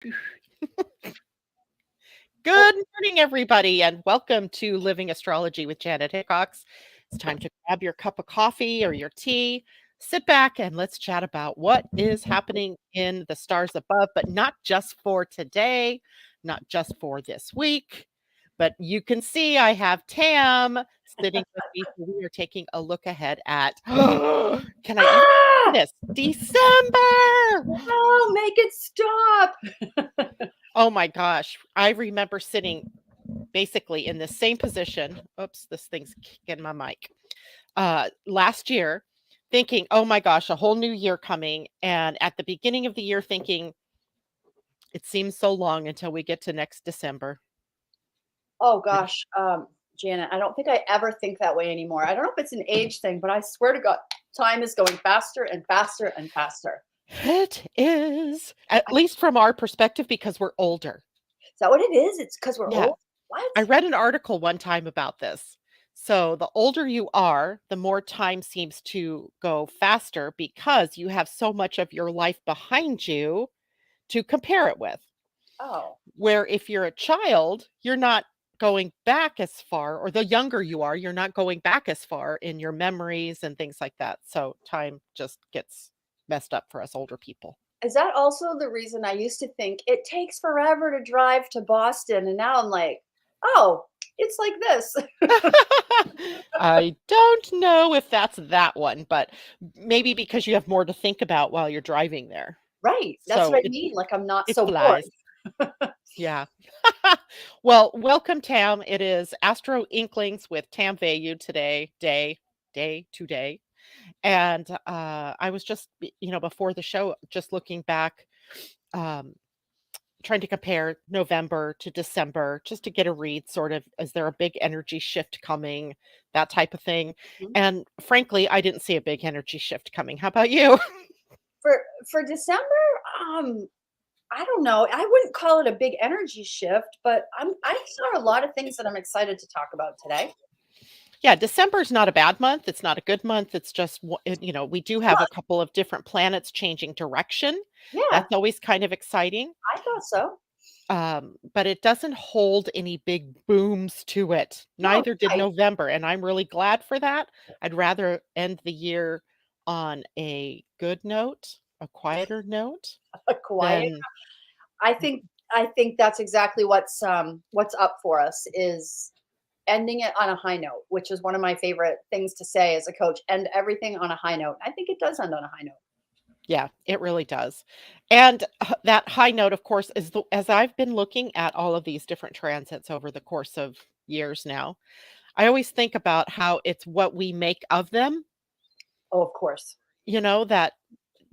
Good morning, everybody, and welcome to Living Astrology with Janet Hickox. It's time to grab your cup of coffee or your tea, sit back, and let's chat about what is happening in the stars above, but not just for today, not just for this week. But you can see I have Tam sitting with me. So we are taking a look ahead at, can I even say Ah! this? December! No, make it stop. Oh my gosh. I remember sitting basically in the same position. Oops, this thing's kicking my mic. Last year, thinking, oh my gosh, a whole new year coming. And at the beginning of the year, thinking, it seems so long until we get to next December. Oh gosh, Janet, I don't think I ever think that way anymore. I don't know if it's an age thing, but I swear to God, time is going faster and faster and faster. It is, at least from our perspective, because we're older. Is that what it is? It's because we're Yeah. old? What? I read an article one time about this. So the older you are, the more time seems to go faster because you have so much of your life behind you to compare it with. Oh, Where if you're a child, you're not going back as far, or the younger you are, you're not going back as far in your memories and things like that. So time just gets messed up for us older people. is that also the reason I used to think it takes forever to drive to Boston? And now I'm like, oh, it's like this. I don't know if that's that one, but maybe because you have more to think about while you're driving there. Right. That's So what I it mean. Like I'm not it so bored. flies. Yeah. Well, welcome, Tam. It is Astro-Inklings with Tam Veilleux today, today. And I was just, before the show, just looking back, um, trying to compare November to December just to get a read, sort of, is there a big energy shift coming, that type of thing. And frankly, I didn't see a big energy shift coming. How about you? For December, um, I don't know. I wouldn't call it a big energy shift, but I saw a lot of things that I'm excited to talk about today. Yeah, December's not a bad month. It's not a good month. It's just, we do have Well, a couple of different planets changing direction. yeah, That's always kind of exciting. I thought so. But it doesn't hold any big booms to it. No, Neither did right. November, and I'm really glad for that. I'd rather end the year on a good note, a quieter note A quiet. than I think I think that's exactly what's up for us is ending it on a high note, which is one of my favorite things to say as a coach. End everything on a high note. I think it does end on a high note. yeah, it really does. And that high note, of course, is as I've been looking at all of these different transits over the course of years now, I always think about how it's what we make of them, Oh, of course. that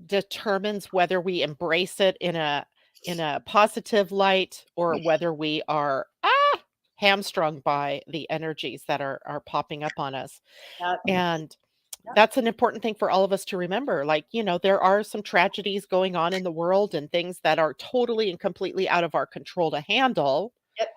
determines whether we embrace it in a positive light or whether we are hamstrung by the energies that are popping up on us. That, And yeah. that's an important thing for all of us to remember. Like, there are some tragedies going on in the world and things that are totally and completely out of our control to handle, Yep.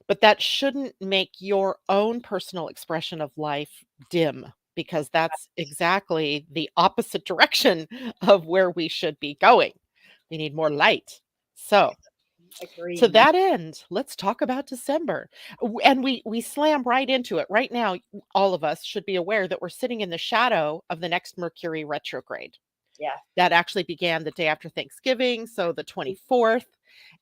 but that shouldn't make your own personal expression of life dim, because that's exactly the opposite direction of where we should be going. We need more light. So, to Agreed. that end, let's talk about December. And we slam right into it. Right now, all of us should be aware that we're sitting in the shadow of the next Mercury retrograde. Yeah. That actually began the day after Thanksgiving, so the 24th,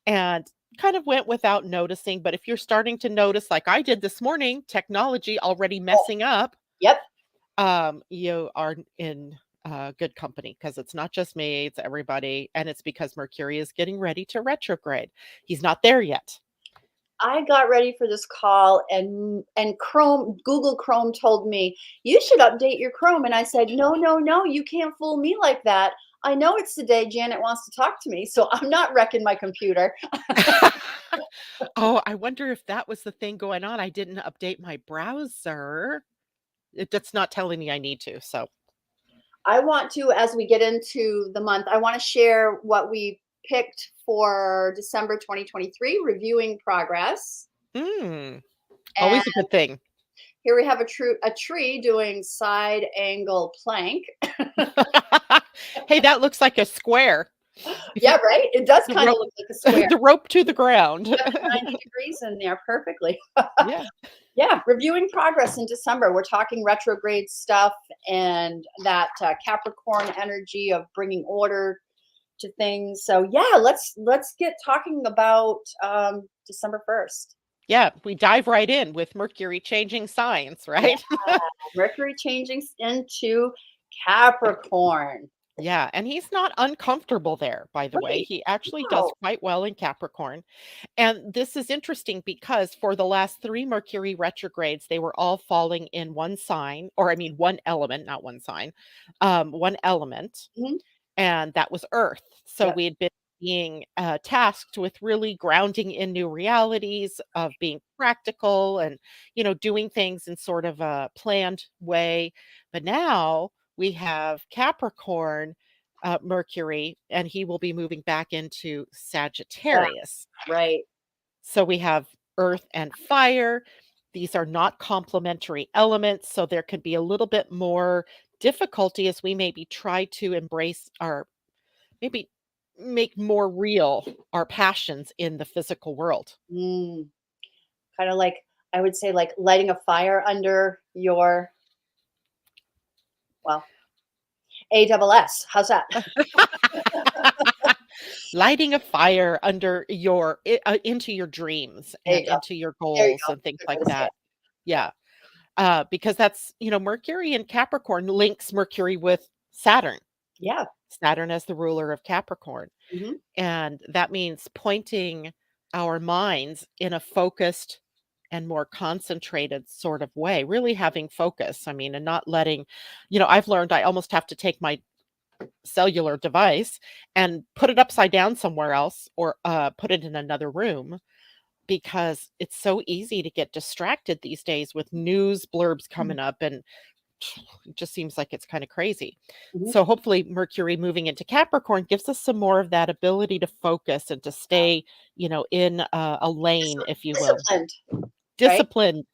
and kind of went without noticing. But if you're starting to notice, like I did this morning, technology already Oh, messing up, yep. you are in good company, because it's not just me, it's everybody. And it's because Mercury is getting ready to retrograde. He's not there yet. I got ready for this call and Google Chrome told me, "You should update your Chrome." And I said, "No, no, no, you can't fool me like that. I know it's the day Janet wants to talk to me, so I'm not wrecking my computer." Oh, I wonder if that was the thing going on. I didn't update my browser. That's not telling me I need to. So, I want to, as we get into the month, I want to share what we picked for December 2023, reviewing progress. mm, And always a good thing. here we have a tree doing side angle plank. Hey, that looks like a square. If you Yeah, right? It does the kinda rope look like a square. the rope to the ground. Got 90 degrees in there perfectly. Yeah. Yeah, reviewing progress in December. We're talking retrograde stuff and that Capricorn energy of bringing order to things. So yeah, let's get talking about December 1st. Yeah, we dive right in with Mercury changing signs, Yeah, right? Mercury changing into Capricorn. Yeah, and he's not uncomfortable there, by the way. Right. He actually does Wow. quite well in Capricorn. And this is interesting because for the last 3 Mercury retrogrades, they were all falling in one sign, or I mean, one element, not one sign, one element, Mhm. and that was Earth. So Yep. we had been being tasked with really grounding in new realities of being practical and, doing things in sort of a planned way. But now we have Capricorn, Mercury, and he will be moving back into Yeah, Sagittarius. right. So we have earth and fire. These are not complementary elements. So there could be a little bit more difficulty as we maybe try to embrace our, maybe make more real our passions in the physical world. Mm. Kind of like I would say like lighting a fire under your well, A double S. How's that? Lighting a fire under into your dreams There you and go. into your There you goals go. and things Good way like to say it. that. Yeah. Because that's, Mercury in Capricorn links Mercury with Saturn. Yeah. Saturn as the ruler of Capricorn. Mhm. And that means pointing our minds in a focused and more concentrated sort of way, really having focus. I mean, and not letting, I've learned I almost have to take my cellular device and put it upside down somewhere else or put it in another room because it's so easy to get distracted these days with news blurbs Mm. coming up and it just seems like it's kind of crazy. Mhm. So hopefully Mercury moving into Capricorn gives us some more of that ability to focus and to stay, in a lane, if you will. Disciplined, right? Disciplined.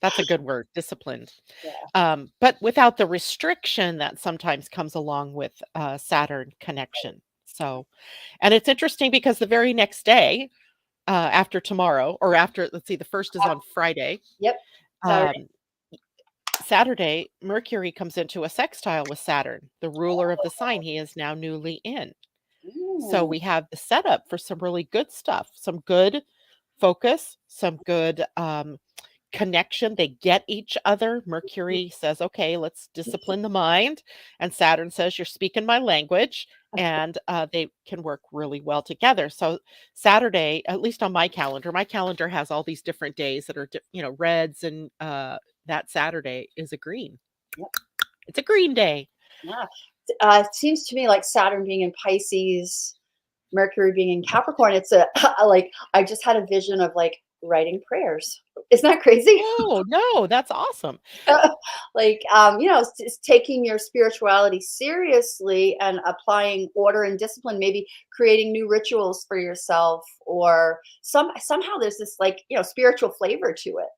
That's a good word. Disciplined. Yeah. But without the restriction that sometimes comes along with Saturn connection. So, and it's interesting because the very next day, after tomorrow, or after, let's see, the first is on Friday. Yep. Saturday. Um, Saturday, Mercury comes into a sextile with Saturn, the ruler of the sign he is now newly in. So Mm. we have the setup for some really good stuff, some good focus, some good connection. They get each other. Mercury says, okay, let's discipline the mind. And Saturn says, you're speaking my language. And they can work really well together. So Saturday, at least on my calendar has all these different days that are, reds, and that Saturday is a green. Yep. It's a green day. Yeah. It seems to me like Saturn being in Pisces, Mercury being in Capricorn, it's a like I just had a vision of like writing prayers. Isn't that crazy? Oh, no, that's awesome. Like it's taking your spirituality seriously and applying order and discipline, maybe creating new rituals for yourself or somehow there's this like, spiritual flavor to it.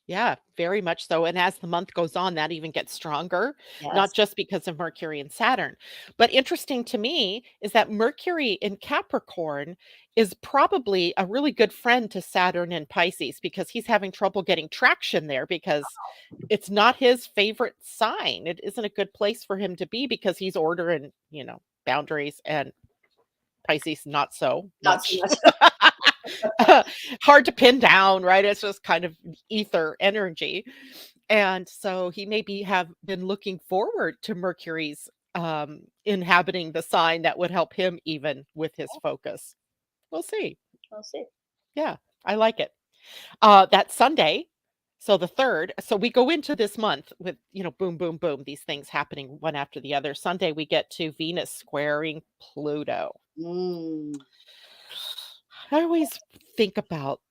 Yeah, very much so. And as the month goes on, that even gets stronger, not Yes. just because of Mercury and Saturn. But interesting to me is that Mercury in Capricorn is probably a really good friend to Saturn in Pisces because he's having trouble getting traction there because it's not his favorite sign. It isn't a good place for him to be because he's order and, boundaries, and Pisces not so Not so much. much. Hard to pin down, right? It's just kind of ether energy. And so he maybe have been looking forward to Mercury's inhabiting the sign that would help him even with his focus. We'll see. We'll see. Yeah, I like it. That Sunday, so the 3rd, so we go into this month with, boom, boom, boom, these things happening one after the other. Sunday, we get to Venus squaring Pluto. Mm. I always think about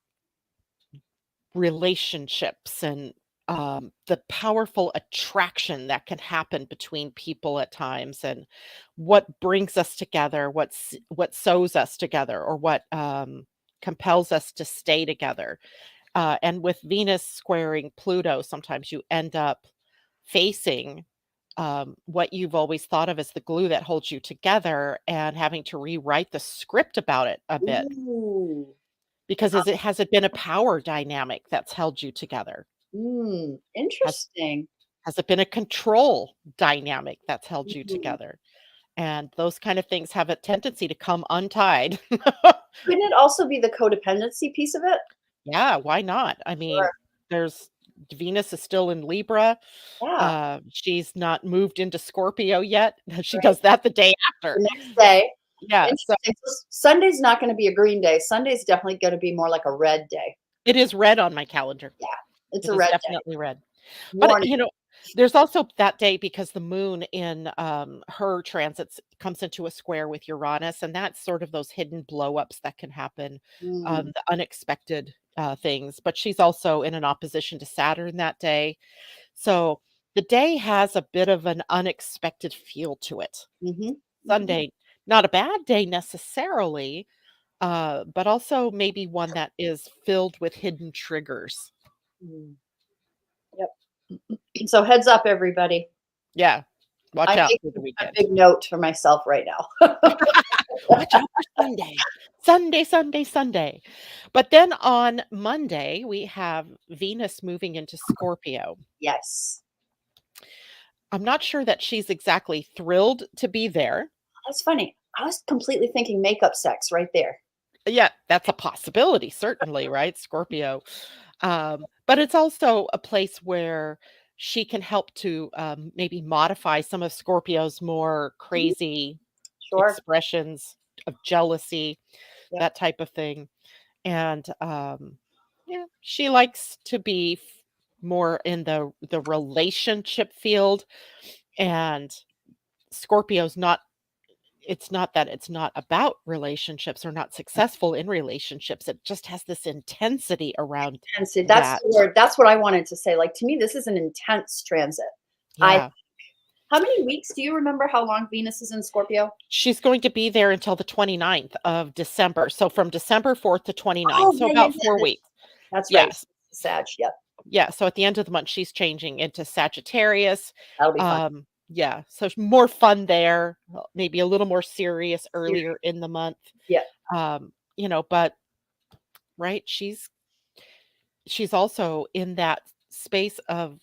relationships and the powerful attraction that can happen between people at times, and what brings us together, what sews us together, or what compels us to stay together. And with Venus squaring Pluto, sometimes you end up facing what you've always thought of as the glue that holds you together and having to rewrite the script about it a bit. Ooh. Because has it been a power dynamic that's held you together? Has Interesting. has it been a control dynamic that's held you Mhm. together? And those kind of things have a tendency to come untied. Couldn't it also be the codependency piece of it? Yeah, why not? I mean, Sure. there's Venus is still in Libra. Yeah, She's not moved into Scorpio yet. She right. does that the day The after. next day. Yeah, so Interesting. So Sunday's not gonna be a green day. Sunday's definitely gonna be more like a red day. it is red on my calendar. Yeah, it's It a is red day. definitely red. But, Warning. there's also that day because the moon in, her transits comes into a square with Uranus, and that's sort of those hidden blowups that can happen, Mm, the unexpected, things, but she's also in an opposition to Saturn that day. So, the day has a bit of an unexpected feel to it. mhm, mhm. Sunday, not a bad day necessarily, but also maybe one that is filled with hidden triggers. Mm, yep. So heads up, everybody. Yeah, watch I'm out for the making a weekend. big note for myself right now. Watch out for Sunday. Sunday, Sunday, Sunday. But then on Monday, we have Venus moving into Scorpio. Yes. I'm not sure that she's exactly thrilled to be there. That's funny. I was completely thinking makeup sex right there. Yeah, that's a possibility, certainly, right? Scorpio. But it's also a place where she can help to maybe modify some of Scorpio's more Mhm. crazy Sure. expressions of jealousy, Yep. that type of thing. And, yeah, she likes to be more in the relationship field, and Scorpio's not it's not that it's not about relationships or not successful in relationships, it just has this intensity around And see, that's that. the word. That's what I wanted to say. Like to me, this is an intense transit. I Yeah. How many weeks do you remember how long Venus is in Scorpio? She's going to be there until the 29th of December, so from December 4th to 29th, Oh, so yeah, yeah, about yeah. 4 weeks. That's right. Yes. Sag. Yep. Yeah, so at the end of the month, she's changing into Sagittarius. That'll be fun. Yeah, so more fun there, maybe a little more serious earlier Serious. in the month. Yeah. But right, she's also in that space of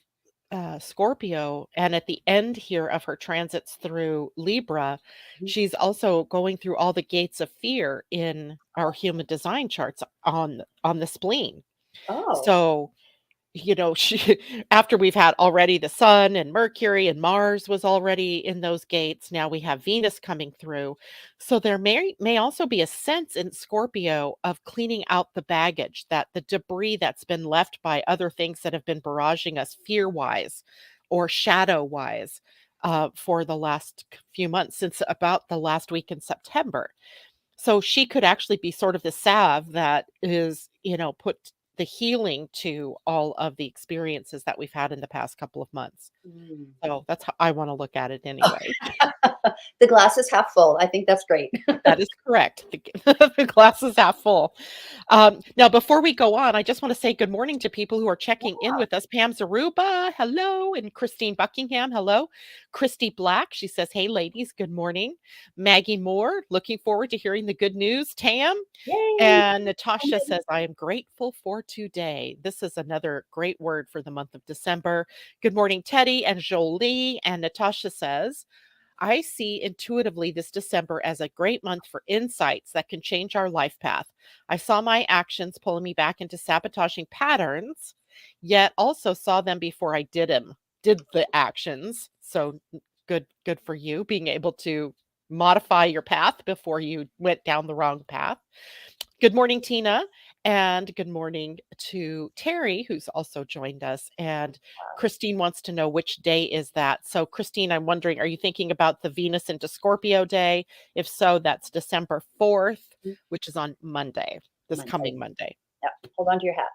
Scorpio, and at the end here of her transits through Libra, Mhm. she's also going through all the gates of fear in our human design charts on the spleen. Oh. So she after we've had already the Sun and Mercury and Mars was already in those gates, now we have Venus coming through. So there may also be a sense in Scorpio of cleaning out the baggage, that the debris that's been left by other things that have been barraging us fear-wise or shadow-wise, for the last few months, since about the last week in September. So she could actually be sort of the salve that is, put the healing to all of the experiences that we've had in the past couple of months. Mm. So that's how I wanna look at it anyway. The glass is half full. I think that's great. That is correct. The glass is half full. Now before we go on, I just wanna say good morning to people who are checking in with us. Pam Zaruba, hello, and Christine Buckingham, hello. Christy Black, she says, "Hey, ladies, good morning." Maggie Moore, looking forward to hearing the good news. Tam, Yay. and Natasha says, "I am grateful for today." This is another great word for the month of December. Good morning, Teddy and Jolie. And Natasha says, "I see intuitively this December as a great month for insights that can change our life path. I saw my actions pulling me back into sabotaging patterns, yet also saw them before I did the actions. So good for you being able to modify your path before you went down the wrong path." Good morning, Tina, and good morning to Terry, who's also joined us. And Christine wants to know which day is that. So, Christine, I'm wondering, are you thinking about the Venus into Scorpio day? If so, that's December 4th, which is on Monday, this Monday. coming Monday. Yep. Hold on to your hat.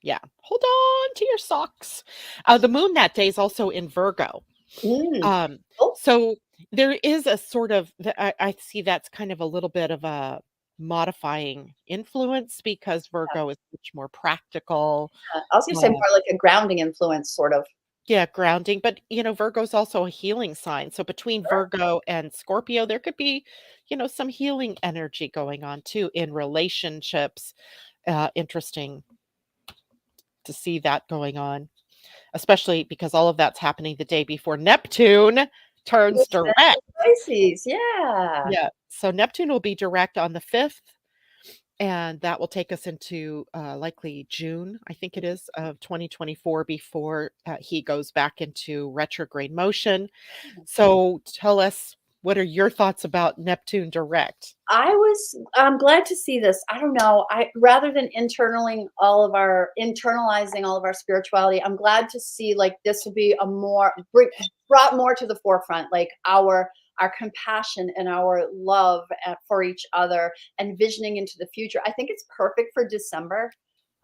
Yeah, hold on to your socks. The moon that day is also in Virgo. Mm. Um, Oh, so there is a sort of I see that's kind of a little bit of a modifying influence because yeah. Virgo is much more practical. I was gonna say more Uh, like a grounding influence, sort of. Yeah, grounding, but, Virgo's also a healing sign, so between Sure. Virgo and Scorpio, there could be, some healing energy going on too in relationships. Interesting to see that going on, especially because all of that's happening the day before Neptune turns It's direct. Pisces, yeah. Yeah, so Neptune will be direct on the 5th, and that will take us into, likely June, I think it is, of 2024 before, he goes back into retrograde motion. So tell us, what are your thoughts about Neptune direct? I'm glad to see this. I don't know. I rather than internalizing all of our spirituality, I'm glad to see like this will be a brought more to the forefront, like our compassion and our love for each other and visioning into the future. I think it's perfect for December.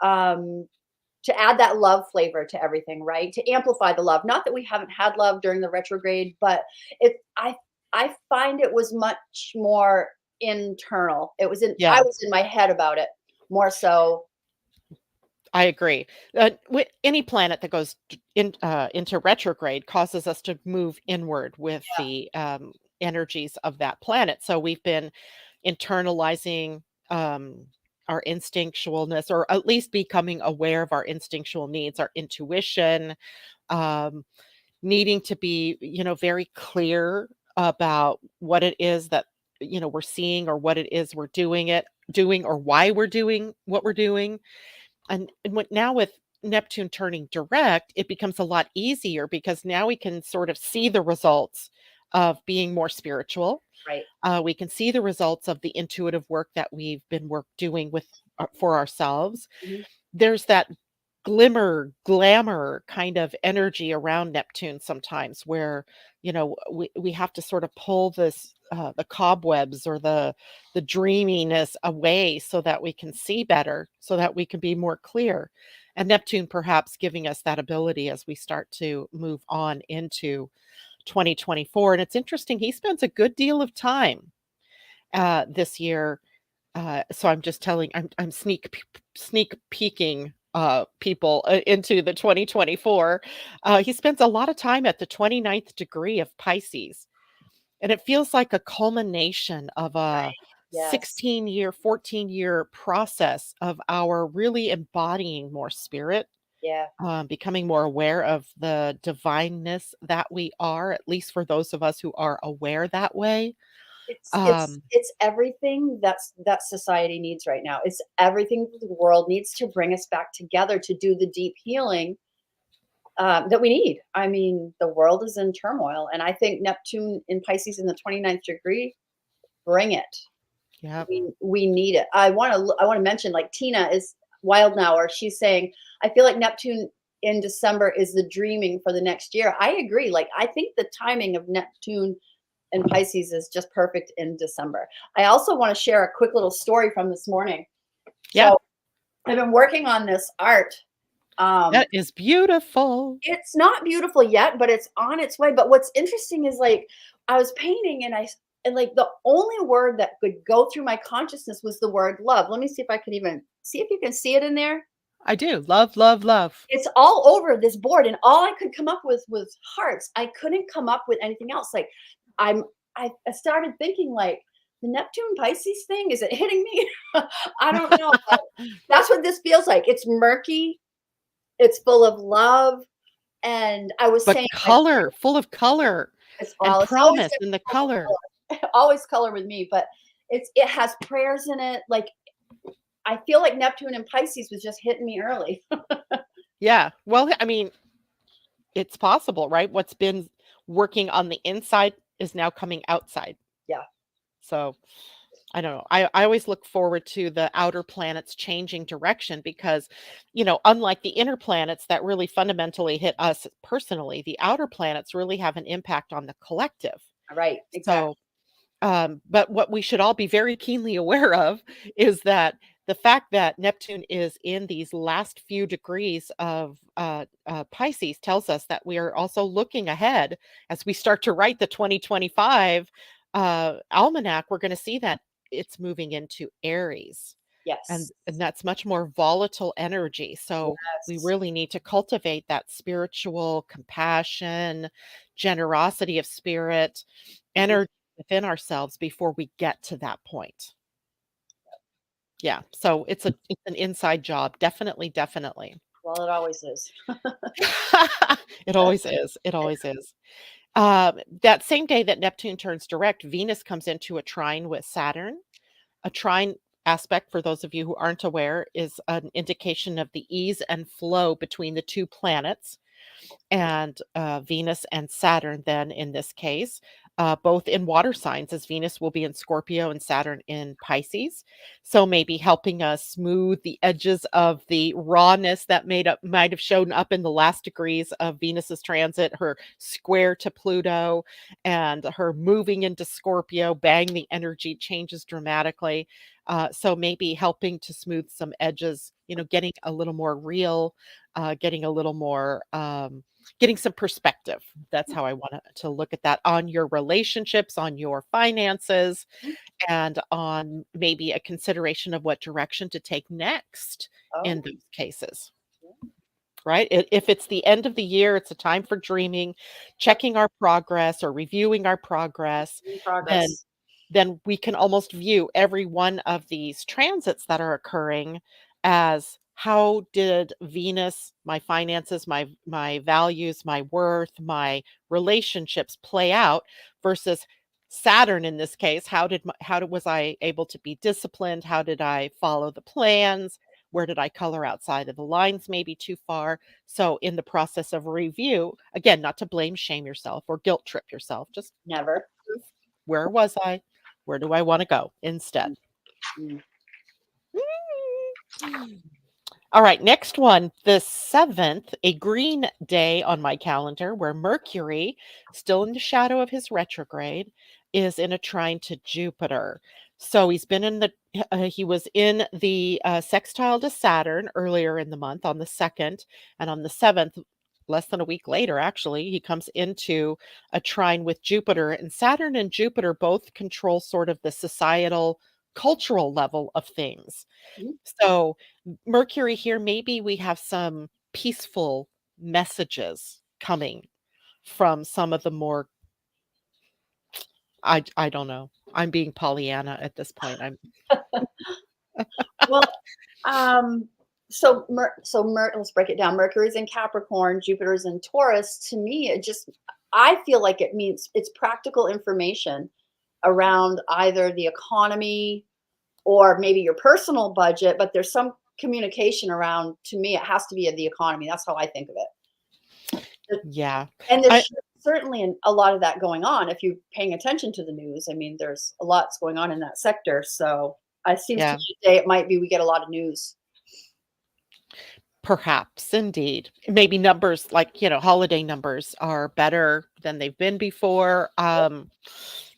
Um, to add that love flavor to everything, right? To amplify the love. Not that we haven't had love during the retrograde, but it I find it was much more internal. I Yeah, was in my head about it more so. I agree. Any planet that goes into retrograde causes us to move inward with the energies of that planet. So we've been internalizing um, our instinctualness, or at least becoming aware of our instinctual needs, our intuition, um, needing to be, very clear about what it is that, we're seeing, or what it is we're doing, or why we're doing what we're doing. And now with Neptune turning direct, it becomes a lot easier because now we can sort of see the results of being more spiritual. Right. We can see the results of the intuitive work that we've been doing with for ourselves. Mhm. There's that glimmer, glamour kind of energy around Neptune sometimes where, we have to sort of pull this the cobwebs, or the dreaminess away so that we can see better, so that we can be more clear. And Neptune perhaps giving us that ability as we start to move on into 2024. And it's interesting, he spends a good deal of time this year. So I'm just telling, I'm sneak peeking people into the 2024. He spends a lot of time at the 29th degree of Pisces, and it feels like a culmination of a Yes. 16-year, 14-year process of our really embodying more spirit, Yeah. becoming more aware of the divineness that we are, at least for those of us who are aware that way. Um, It's everything that society needs right now. It's everything the world needs to bring us back together to do the deep healing that we need. I mean, the world is in turmoil, and I think Neptune in Pisces in the 29th degree, bring it. yeah. We need it. I want to mention like Tina is wild now, or she's saying I feel like Neptune in December is the dreaming for the next year. I agree. Like I think the timing of Neptune and Pisces is just perfect in December. I also want to share a quick little story from this morning. Yeah, So I've been working on this art. Um, that is beautiful. it's not beautiful yet, but it's on its way. But what's interesting is like I was painting and like the only word that could go through my consciousness was the word love. Let me see if I can even see if you can see it in there. I do. Love, love, love. It's all over this board, and all I could come up with was hearts. I couldn't come up with anything else. Like I'm I started thinking like the Neptune Pisces thing, is it hitting me? I don't know, but that's what this feels like. It's murky, it's full of love, and I was But saying I color, full of color and it's always promise gonna in the be full of color. color. Always color with me, but it has prayers in it. Like I feel like Neptune and Pisces was just hitting me early. Yeah. Well, I mean, it's possible, right? What's been working on the inside is now coming outside. Yeah, So I don't know. I always look forward to the outer planets changing direction because, unlike the inner planets that really fundamentally hit us personally, the outer planets really have an impact on the collective. right, exactly. So but what we should all be very keenly aware of is that the fact that Neptune is in these last few degrees of Pisces tells us that we are also looking ahead as we start to write the 2025 Almanac. We're going to see that it's moving into Aries. and that's much more volatile energy. So we Yes. really need to cultivate that spiritual compassion, generosity of spirit, Mhm. energy within ourselves before we get to that point. Yeah, so it's an inside job, definitely, definitely. Well, it always is. It always is, it always is. That same day that Neptune turns direct, Venus comes into a trine with Saturn. A trine aspect, for those of you who aren't aware, is an indication of the ease and flow between the two planets and Venus and Saturn, then in this case, both in water signs, as Venus will be in Scorpio and Saturn in Pisces. So maybe helping us smooth the edges of the rawness that might have shown up in the last degrees of Venus's transit, her square to Pluto, and her moving into Scorpio, bang, the energy changes dramatically. So maybe helping to smooth some edges, getting a little more real, getting a little more getting some perspective. That's how I want to look at that on your relationships, on your finances, Mhm. and on maybe a consideration of what direction to take next in Oh, those cases. yeah. Right? If it's the end of the year, it's a time for dreaming, Yep. checking our progress or reviewing our progress, In then progress. then we can almost view every one of these transits that are occurring as how did Venus, my finances, my values, my worth, my relationships play out versus Saturn in this case, was I able to be disciplined? How did I follow the plans? Where did I color outside of the lines maybe too far? So in the process of review, again, not to blame, shame yourself or guilt trip yourself, just Never. where was I? Where do I want to go instead? Mm. All right, next one, the 7th, a green day on my calendar where Mercury, still in the shadow of his retrograde, is in a trine to Jupiter. So he was in the sextile to Saturn earlier in the month on the 2nd, and on the 7th, less than a week later, actually, he comes into a trine with Jupiter. And Saturn and Jupiter both control sort of the societal, cultural level of things. Mhm. So, Mercury here, maybe we have some peaceful messages coming from some of the more I don't know. I'm being Pollyanna at this point. I'm Well, um, let's break it down. Mercury's in Capricorn, Jupiter's in Taurus. To me, I feel like it means it's practical information around either the economy or maybe your personal budget, but there's some communication around, to me, it has to be of the economy. That's how I think of it. yeah. And there's I certainly a lot of that going on if you're paying attention to the news. I mean, there's a lot's going on in that sector. So it seems to yeah, me today it might be we get a lot of news. perhaps indeed. Maybe numbers like, holiday numbers are better than they've been before.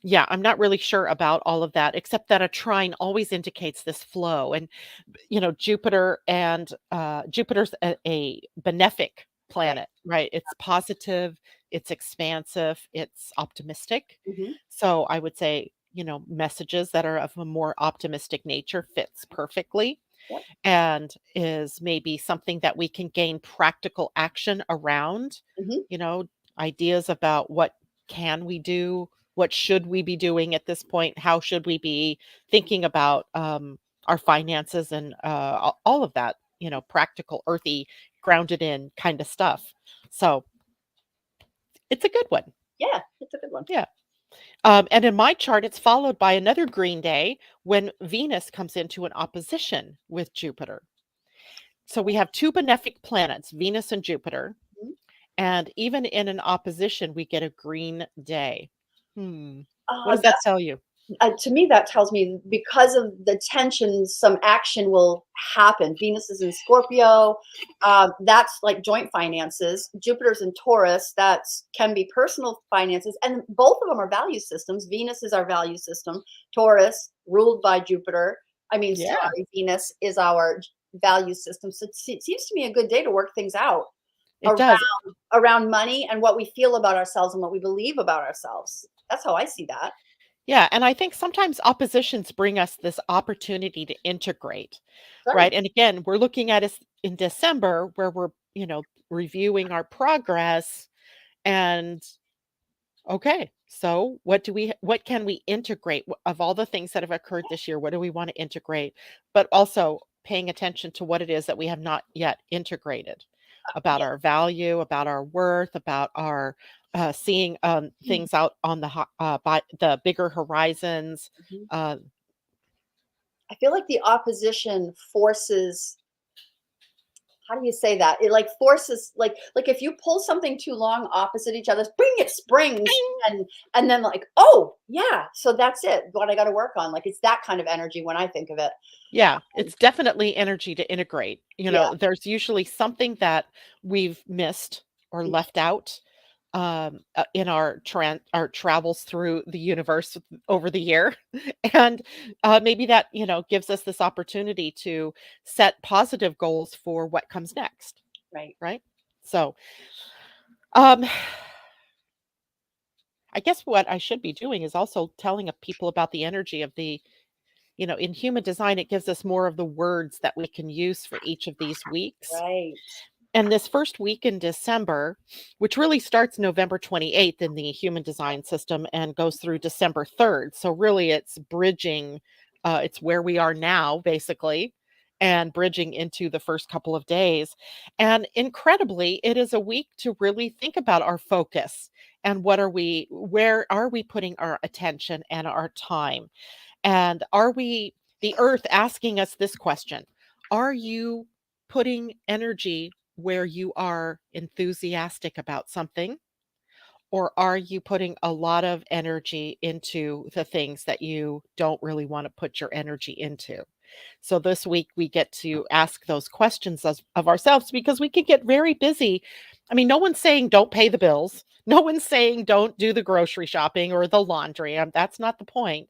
Yeah, I'm not really sure about all of that, except that a trine always indicates this flow. And Jupiter's a benefic Yeah. planet, right? It's positive, it's expansive, it's optimistic. Mhm. So I would say, messages that are of a more optimistic nature fits perfectly Yep. and is maybe something that we can gain practical action around, Mhm. you know, ideas about what can we do, what should we be doing at this point, how should we be thinking about our finances and all of that, practical, earthy, grounded in kind of stuff. So it's a good one. Yeah, it's a good one. Yeah. And in my chart, it's followed by another green day when Venus comes into an opposition with Jupiter. So we have two benefic planets, Venus and Jupiter, Mhm. and even in an opposition, we get a green day. Hmm. What does that That's tell you? to me, that tells me because of the tensions, some action will happen. Venus is in Scorpio. That's like joint finances. Jupiter's in Taurus. That's can be personal finances, and both of them are value systems. Venus is our value system. Taurus, ruled by Jupiter. I mean, Yeah, sorry, Venus is our value system. So it seems to me a good day to work things out it around does. around money and what we feel about ourselves and what we believe about ourselves. That's how I see that. Yeah, and I think sometimes oppositions bring us this opportunity to integrate, Sure. right? And again, we're looking at us in December where we're, reviewing our progress and okay, so what can we integrate of all the things that have occurred this year? What do we want to integrate? But also paying attention to what it is that we have not yet integrated about Yeah. our value, about our worth, about our seeing things out on by the bigger horizons. Mhm. Uh, I feel like the opposition forces, how do you say that? It like forces, like if you pull something too long opposite each other, spring, it springs, and then like, oh yeah, so that's it. What I got to work on. Like it's that kind of energy when I think of it. Yeah, Um, it's definitely energy to integrate. yeah. There's usually something that we've missed or Mm. left out in our travels through the universe over the year, and maybe that gives us this opportunity to set positive goals for what comes next, Right. right? So, um, I guess what I should be doing is also telling people about the energy of in human design, it gives us more of the words that we can use for each of these weeks. Right. And this first week in December, which really starts November 28th in the human design system and goes through December 3rd. So, really, it's bridging, it's where we are now, basically, and bridging into the first couple of days. And incredibly, it is a week to really think about our focus and where are we putting our attention and our time? And are we, the earth, asking us this question? Are you putting energy where you are enthusiastic about something? Or are you putting a lot of energy into the things that you don't really want to put your energy into? So this week we get to ask those questions of ourselves because we can get very busy. I mean, no one's saying don't pay the bills. No one's saying don't do the grocery shopping or the laundry. That's not the point.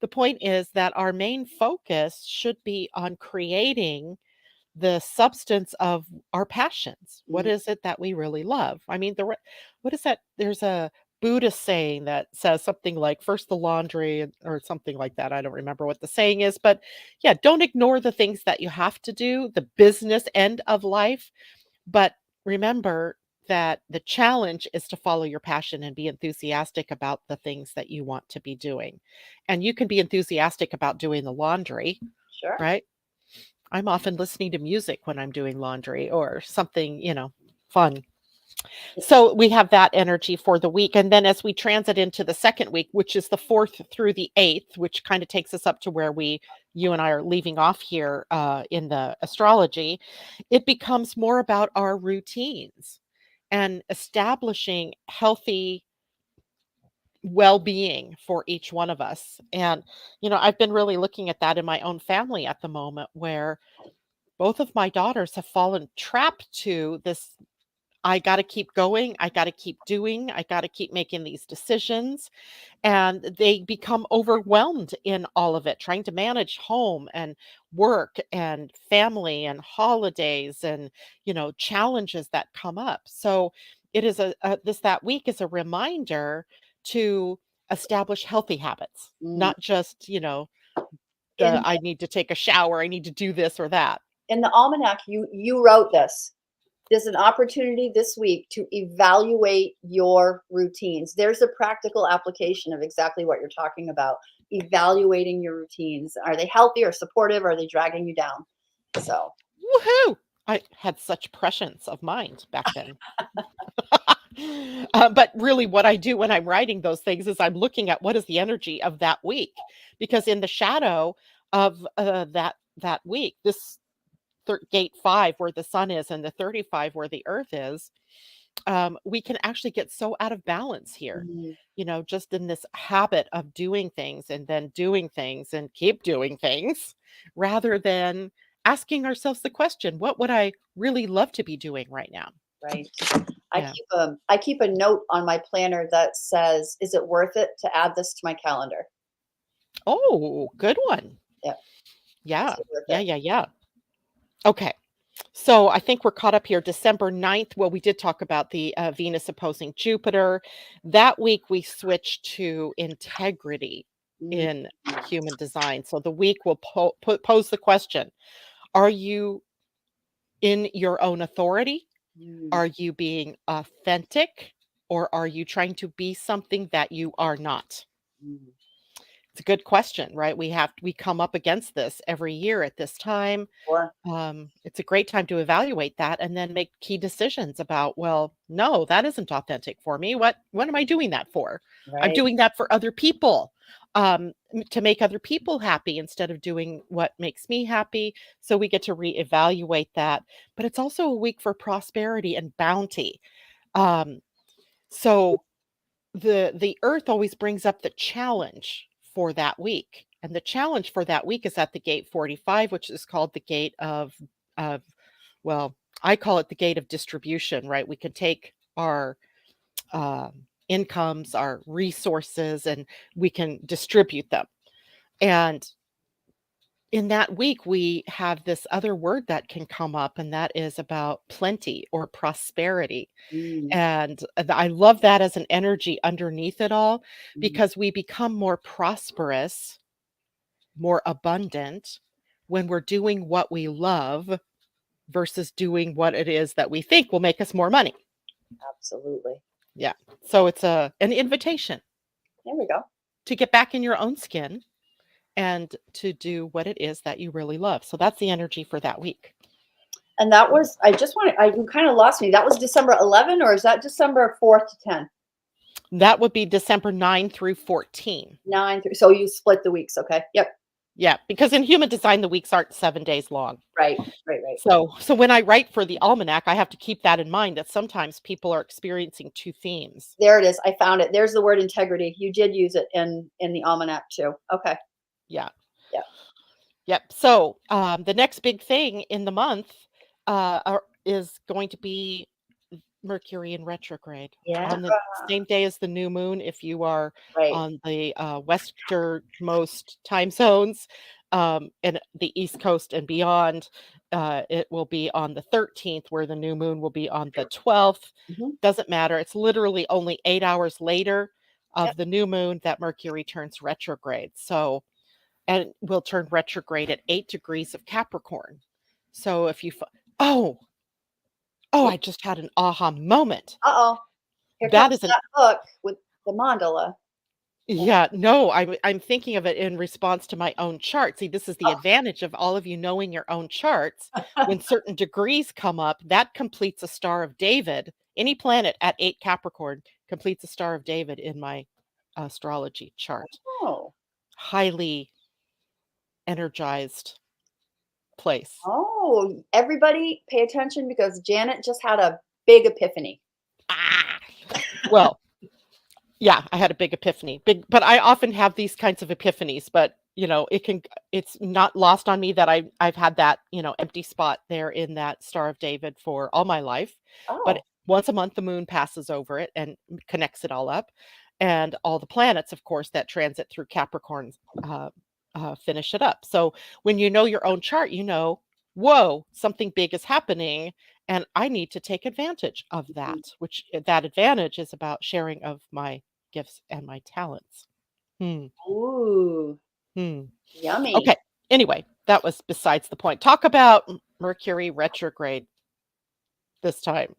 The point is that our main focus should be on creating the substance of our passions. What Mm. is it that we really love? I mean, what is that? There's a Buddhist saying that says something like first the laundry or something like that. I don't remember what the saying is, but yeah, don't ignore the things that you have to do, the business end of life, but remember that the challenge is to follow your passion and be enthusiastic about the things that you want to be doing. And you can be enthusiastic about doing the laundry, Sure. right? I'm often listening to music when I'm doing laundry or something, fun. So we have that energy for the week. And then as we transit into the second week, which is the 4th through the 8th, which kind of takes us up to where you and I are leaving off here in the astrology, it becomes more about our routines and establishing healthy well-being for each one of us. And, I've been really looking at that in my own family at the moment where both of my daughters have fallen trap to this. I got to keep going. I got to keep doing. I got to keep making these decisions. And they become overwhelmed in all of it, trying to manage home and work and family and holidays and, challenges that come up. So it is that week is a reminder to establish healthy habits, Mm. not just, In I need to take a shower. I need to do this or that. in the almanac, you wrote this. There's an opportunity this week to evaluate your routines. There's a practical application of exactly what you're talking about. Evaluating your routines. Are they healthy or supportive? Or are they dragging you down? So, Woohoo! I had such prescience of mind back then. But really, what I do when I'm writing those things is I'm looking at what is the energy of that week, because in the shadow of that week, this gate 5 where the sun is and the 35 where the earth is, we can actually get so out of balance here. mm, Just in this habit of doing things and then doing things and keep doing things, rather than asking ourselves the question, what would I really love to be doing right now? right. Yeah. I keep a note on my planner that says, "Is it worth it to add this to my calendar?" Oh, good one. Yep. Is Yeah. it worth Yeah. it? Yeah. Yeah. Okay. So I think we're caught up here. December 9th. Well, we did talk about the Venus opposing Jupiter. That week we switched to integrity. Mm, in human design. So the week will pose the question, are you in your own authority? mm, Are you being authentic? Or are you trying to be something that you are not? mm. It's a good question, right? We come up against this every year at this time. Or It's a great time to evaluate that and then make key decisions about, well, no, that isn't authentic for me. What am I doing that for? I'm right. doing that for other people, to make other people happy instead of doing what makes me happy. So we get to reevaluate that. But it's also a week for prosperity and bounty. Um, so the earth always brings up the challenge for that week. And the challenge for that week is at the gate 45, which is called the gate of well, I call it the gate of distribution, right? We can take our incomes, our resources, and we can distribute them. And in that week, we have this other word that can come up, and that is about plenty or prosperity. Mm, And I love that as an energy underneath it all, mm. because we become more prosperous, more abundant when we're doing what we love versus doing what it is that we think will make us more money. Absolutely. Yeah. So it's an invitation There we go. to get back in your own skin and to do what it is that you really love. So that's the energy for that week. And that was, I just wanted, you kind of lost me. That was December 11, or is that December 4th to 10? That would be December 9 through 14. 9 through, so you split the weeks. Okay. Yep. Yeah, because in human design, the weeks aren't 7 days long. Right. Right. Right. So when I write for the almanac, I have to keep that in mind that sometimes people are experiencing two themes. There it is. I found it. There's the word integrity. You did use it in the almanac too. Okay. Yeah. Yeah. Yep. So the next big thing in the month is going to be Mercury in retrograde Yeah. on the same day as the new moon. If you are Right. on the westernmost time zones, and the East Coast and beyond, it will be on the 13th, where the new moon will be on the 12th. Hmm. Doesn't matter. It's literally only 8 hours later Yep. of the new moon that Mercury turns retrograde. So, and will turn retrograde at 8 degrees of Capricorn. So if you, oh, I just had an aha moment. Uh-oh. Here That comes is an that hook with the mandala. Yeah, no, I'm thinking of it in response to my own chart. See, this is the advantage of all of you knowing your own charts. When certain degrees come up, that completes a Star of David. Any planet at 8 Capricorn completes a Star of David in my astrology chart. Oh. Highly energized place. Oh, everybody pay attention because Janet just had a big epiphany. Ah! Well, yeah, I had a big epiphany. But I often have these kinds of epiphanies, but it's not lost on me that I've had that, empty spot there in that Star of David for all my life. But Oh. once a month the moon passes over it and connects it all up. And all the planets, of course, that transit through Capricorn finish it up. So when you know your own chart, whoa, something big is happening and I need to take advantage of that, which that advantage is about sharing of my gifts and my talents. Hmm. Ooh, Hmm. yummy. Okay. Anyway, that was besides the point. Talk about Mercury retrograde this time.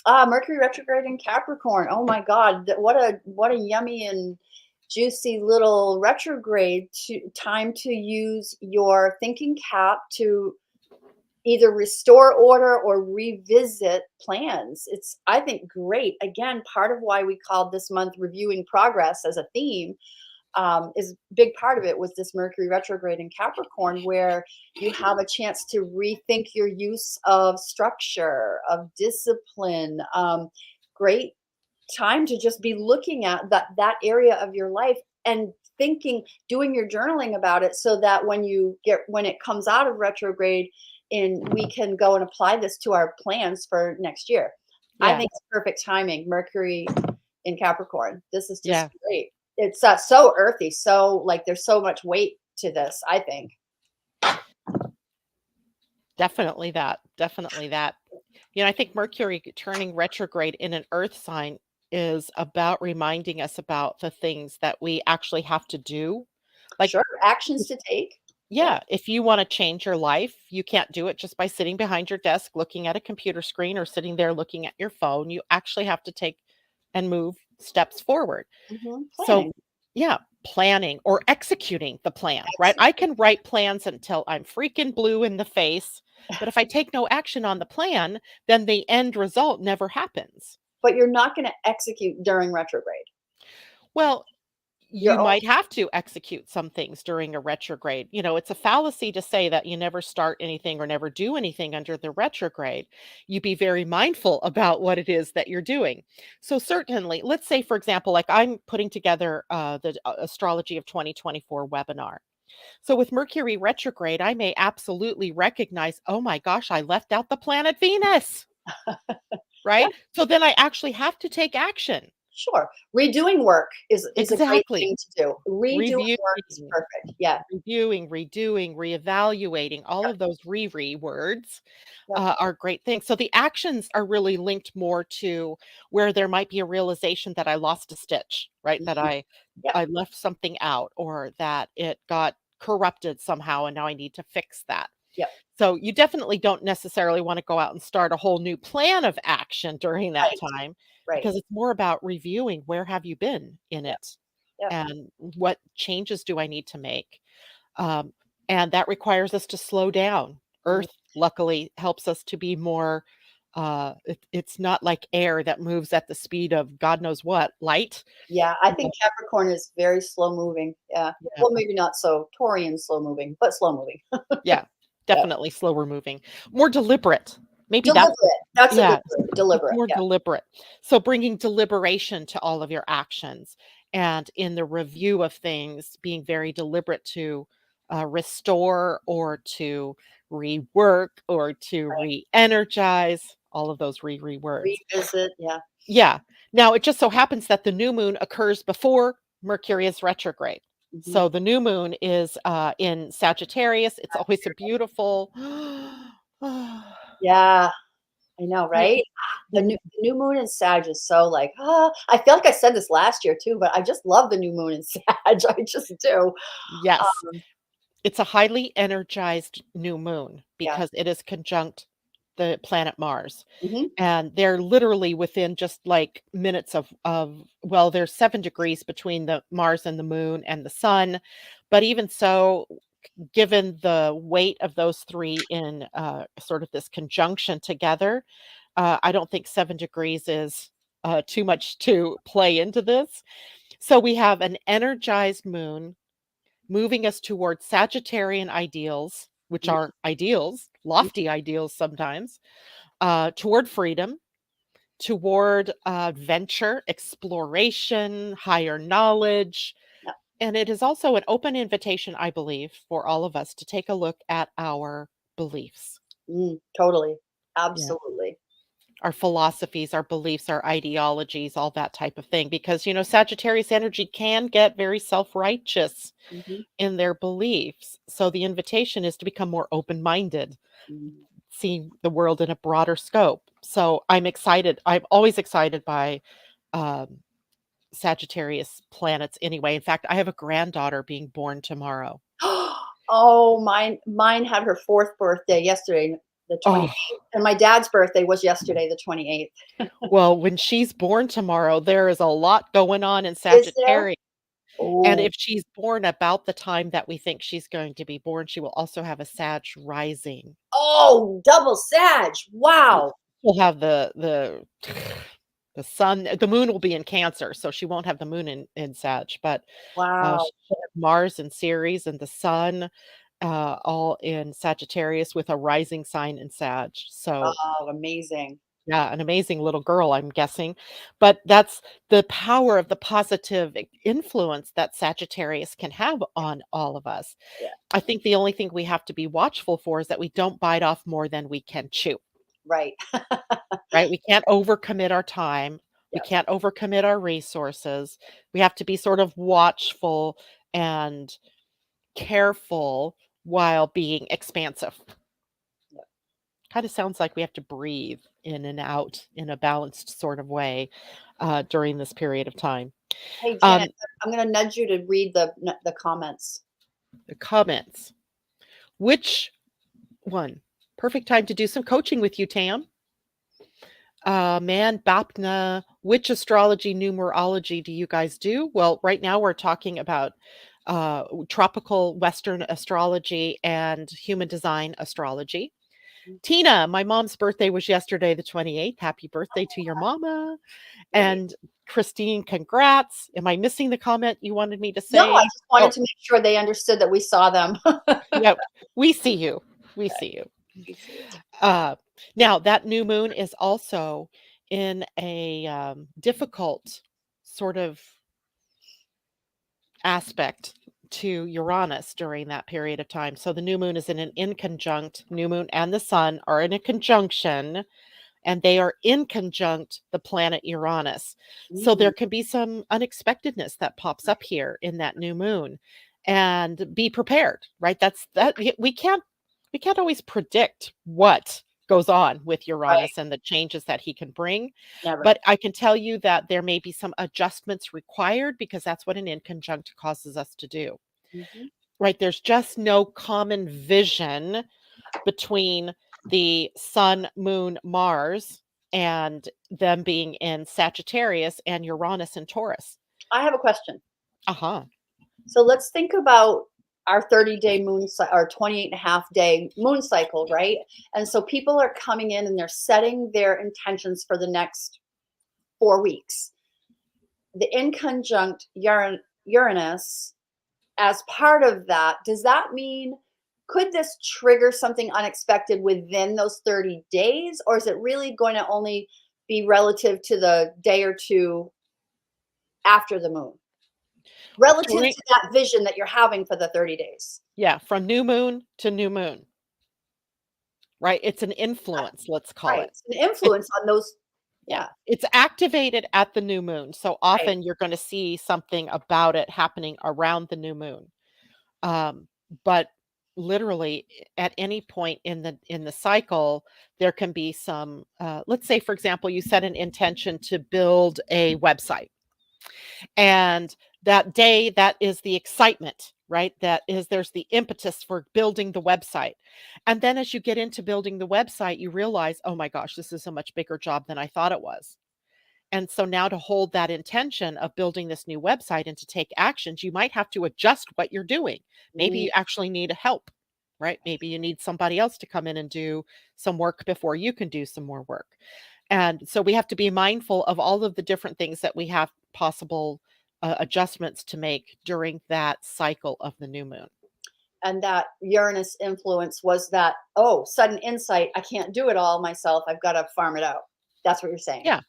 Mercury retrograde in Capricorn. Oh my God, what a yummy and juicy little retrograde time to use your thinking cap to either restore order or revisit plans. It's, I think, great. Again, part of why we called this month reviewing progress as a theme, is big part of it was this Mercury retrograde in Capricorn, where you have a chance to rethink your use of structure, of discipline. Great time to just be looking at that area of your life and thinking, doing your journaling about it, so that when it comes out of retrograde, we can go and apply this to our plans for next year. I Yeah. think it's perfect timing. Mercury in Capricorn. This is just Yeah. great. It's so earthy, so like there's so much weight to this, I think. Definitely that. Definitely that. I think Mercury turning retrograde in an earth sign is about reminding us about the things that we actually have to do Like, Sure, actions to take. Yeah, yeah, if you wanna change your life, you can't do it just by sitting behind your desk looking at a computer screen or sitting there looking at your phone. You actually have to take and move steps forward. So, planning. yeah, planning or executing the plan, right? I Execute. can write plans until I'm freaking blue in the face, but if I take no action on the plan, then the end result never happens. But you're not gonna execute during retrograde. Well, you You're only might have to execute some things during a retrograde. It's a fallacy to say that you never start anything or never do anything under the retrograde. You be very mindful about what it is that you're doing. So, certainly, let's say, for example, like I'm putting together the Astrology of 2024 webinar. So, with Mercury retrograde, I may absolutely recognize, oh my gosh, I left out the planet Venus, yeah, right? So, then I actually have to take action. sure. Redoing work is a great Exactly. thing to do. Redoing Reviewing, work is perfect. Yeah, reviewing, redoing, reevaluating, all yep, of those words yep. are great things. So the actions are really linked more to where there might be a realization that I lost a stitch, right? That Mhm. Yep, I left something out or that it got corrupted somehow and now I need to fix that. yep. So you definitely don't necessarily want to go out and start a whole new plan of action during that Right, time right. because it's more about reviewing where have you been in Yep, it yep. and what changes do I need to make? Um, and that requires us to slow down. Mhm. Earth, luckily, helps us to be more, it's not like air that moves at the speed of God knows what, light. Yeah, I Yeah, think Capricorn is very slow moving. Yeah. yeah, Well, maybe not so Taurian slow moving, but slow moving. yeah, Yeah. definitely slower moving, more deliberate. Maybe that's the Deliberate. That's a good yeah, word. it's Deliberate. more Yeah. deliberate. So bringing deliberation to all of your actions and in the review of things, being very deliberate to restore or to rework or to Right. re-energize, all of those re words. Revisit. Yeah. Yeah. Now it just so happens that the new moon occurs before Mercury is retrograde. Mhm. So the new moon is in Sagittarius. It's always a beautiful Yeah. I know, right. right? The new moon in Sag is so like, I feel like I said this last year too, but I just love the new moon in Sag. I just do. Yes. Um, It's a highly energized new moon yeah. because it is conjunct the planet Mars. Mhm. And they're literally within just like minutes of well, there's 7 degrees between the Mars and the moon and the sun. But even so, given the weight of those 3 in sort of this conjunction together, I don't think 7 degrees is too much to play into this. So we have an energized moon moving us towards Sagittarian ideals, which Mhm. are ideals, lofty ideals sometimes, toward freedom, toward venture, exploration, higher knowledge. Yeah. And it is also an open invitation, I believe, for all of us to take a look at our beliefs. Totally. Yeah. Absolutely. Our philosophies, our beliefs, our ideologies, all that type of thing. Because, Sagittarius energy can get very self righteous Mhm. in their beliefs. So the invitation is to become more open minded, Mhm. seeing the world in a broader scope. So I'm excited. I'm always excited by um, Sagittarius planets anyway. In fact, I have a granddaughter being born tomorrow. Oh, mine had her 4th birthday yesterday, the Oh, 28th, and my dad's birthday was yesterday, the 28th. well, when she's born tomorrow, there is a lot going on in Is there? Sagittarius. And Oh. if she's born about the time that we think she's going to be born, she will also have a Sag rising. Oh, double Sag. Yeah. Wow. She'll have the sun the moon will be in Cancer, so she won't have the moon in Sag, but, Wow. she'll have Mars in Ceres and the sun, all in Sagittarius with a rising sign in Sag. So, Oh, amazing. yeah, an amazing little girl, I'm guessing. But that's the power of the positive influence that Sagittarius can have on all of us. Yeah, I think the only thing we have to be watchful for is that we don't bite off more than we can chew. right. Right? We can't overcommit our time. We Yep, can't overcommit our resources. We have to be sort of watchful and careful while being expansive. yep. Kind of sounds like we have to breathe in and out in a balanced sort of way during this period of time. Hey, Janet, Um, I'm gonna nudge you to read the comments. The comments. Which one? Perfect time to do some coaching with you, Tam. Man, Bapna, which astrology numerology do you guys do? Well, right now we're talking about tropical Western astrology and human design astrology. Tina, my mom's birthday was yesterday, the 28th. Happy birthday to your mama. Great. And Christine, congrats. Am I missing the comment you wanted me to No, I say? just wanted Oh, to make sure they understood that we saw them. yep. We see you. We see you. We see you. Uh, Now, that new moon is also in a difficult sort of aspect to Uranus during that period of time. So the new moon is in an inconjunct, new moon and the sun are in a conjunction, and they are in conjunct the planet Uranus. So there Mm, can be some unexpectedness that pops up here in that new moon, and be prepared, right? That's that we can't always predict what goes on with right. Uranus and the changes that he can bring, Never. but I can tell you that there may be some adjustments required because that's what an inconjunct causes us to do. Mhm. Right? There's just no common vision between the sun, moon, Mars, and them being in Sagittarius and Uranus in Taurus. I have a question. Uh-huh. So let's think about our 30-day our 28.5-day moon cycle, right? And so people are coming in and they're setting their intentions for the next 4 weeks. The inconjunct Uranus, as part of that, does that mean could this trigger something unexpected within those 30 days? Or is it really going to only be relative to the day or two after the moon? Relative During to that vision that you're having for the 30 days. Yeah, from new moon to new moon, right? It's an Right, influence, let's call right. it. It's an It influence on those. Yeah, Yeah, it's activated at the new moon. So right. often you're going to see something about it happening around the new moon. Um, but literally at any point in the cycle, there can be some let's say for example, you set an intention to build a website. And that day, that is the excitement, right? That is there's the impetus for building the website. And then as you get into building the website, you realize, "Oh my gosh, this is a much bigger job than I thought it was." And so now to hold that intention of building this new website and to take actions, you might have to adjust what you're doing. Maybe Mm, you actually need help, right? Maybe you need somebody else to come in and do some work before you can do some more work. And so we have to be mindful of all of the different things that we have possible adjustments to make during that cycle of the new moon. and that Uranus influence was that, oh, sudden insight, I can't do it all myself. I've got to farm it out. That's what you're saying. Yeah,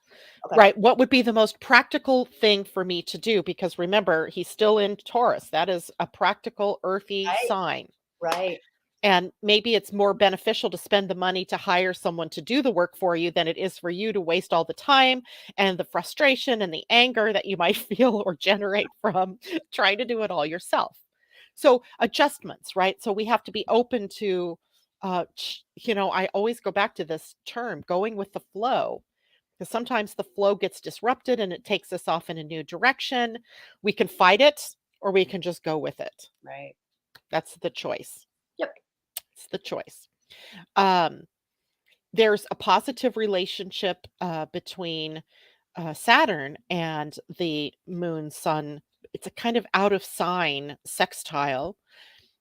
Okay. right. What would be the most practical thing for me to do? Because remember, he's still in Taurus. That is a practical, earthy Right. sign. Right. And maybe it's more beneficial to spend the money to hire someone to do the work for you than it is for you to waste all the time and the frustration and the anger that you might feel or generate from trying to do it all yourself. So, adjustments, right? So, we have to be open to, I always go back to this term, going with the flow, because sometimes the flow gets disrupted and it takes us off in a new direction. We can fight it or we can just go with it. Right. That's the choice. Yep. It's the choice. Um, there's a positive relationship between Saturn and the moon sun. It's a kind of out of sign sextile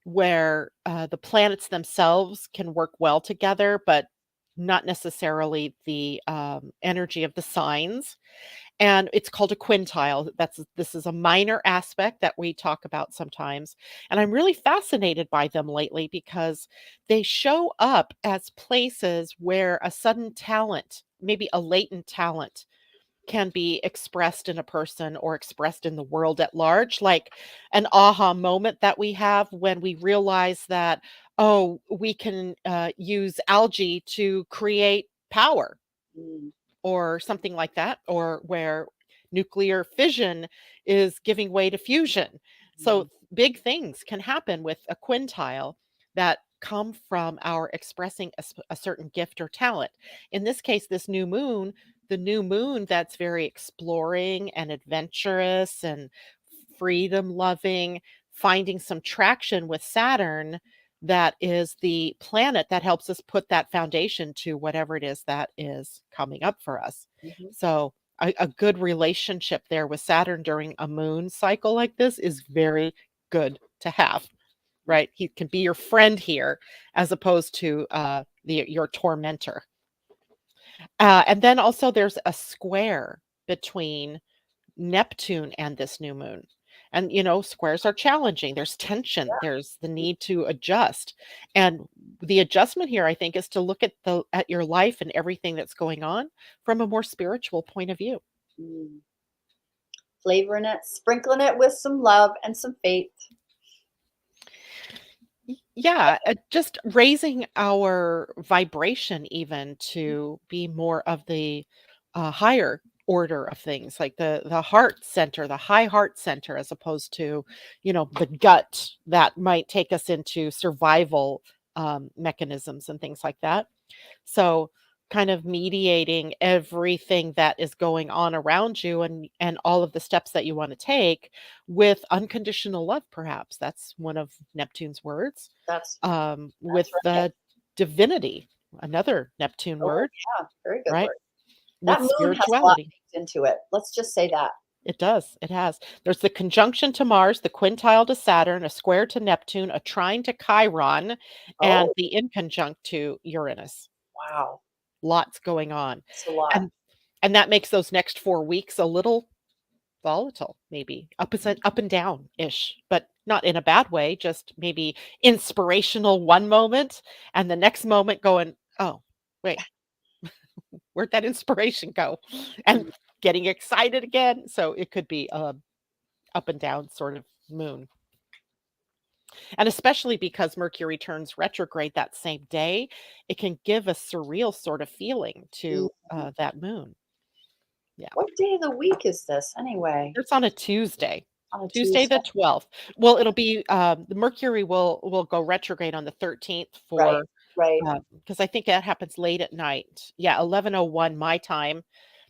where the planets themselves can work well together, but not necessarily the energy of the signs. And it's called a quintile. This is a minor aspect that we talk about sometimes. And I'm really fascinated by them lately because they show up as places where a sudden talent, maybe a latent talent, can be expressed in a person or expressed in the world at large, like an aha moment that we have when we realize that, oh, we can use algae to create power Mm, or something like that, or where nuclear fission is giving way to fusion. mm, So big things can happen with a quintile that come from our expressing a certain gift or talent. In this case, this new moon, the new moon that's very exploring and adventurous and freedom loving, finding some traction with Saturn, that is the planet that helps us put that foundation to whatever it is that is coming up for us. Mhm. So a good relationship there with Saturn during a moon cycle like this is very good to have, right? He can be your friend here as opposed to your tormentor. And then also there's a square between Neptune and this new moon. And, squares are challenging. There's tension, there's the need to adjust. And the adjustment here, I think, is to look at your life and everything that's going on from a more spiritual point of view. Mm. Flavoring it, sprinkling it with some love and some faith. Yeah, just raising our vibration even to be more of the higher order of things, like the heart center, the high heart center, as opposed to, the gut that might take us into survival mechanisms and things like that. So kind of mediating everything that is going on around you, and all of the steps that you want to take with unconditional love, perhaps. That's one of Neptune's words. That's With right. the divinity, another Neptune Oh, word, yeah, very good right? word. That With moon has a lot spirituality. baked into it. Let's just say that. It does. It has. There's the conjunction to Mars, the quintile to Saturn, a square to Neptune, a trine to Chiron, and Oh, the inconjunct to Uranus. wow. Lots going on. It's a lot. And that makes those next 4 weeks a little volatile, maybe up and down-ish, but not in a bad way, just maybe inspirational one moment, and the next moment going, "Oh, wait, where'd that inspiration go?" And Mm, getting excited again, so it could be a up and down sort of moon. And especially because Mercury turns retrograde that same day, it can give a surreal sort of feeling mm. to, that moon. Yeah. What day of the week is this anyway? It's on a Tuesday. On a Tuesday Tuesday? the 12th. Well, it'll be, the Mercury will go retrograde on the 13th Right, for, right. because I think that happens late at night. Yeah, 11:01 my time,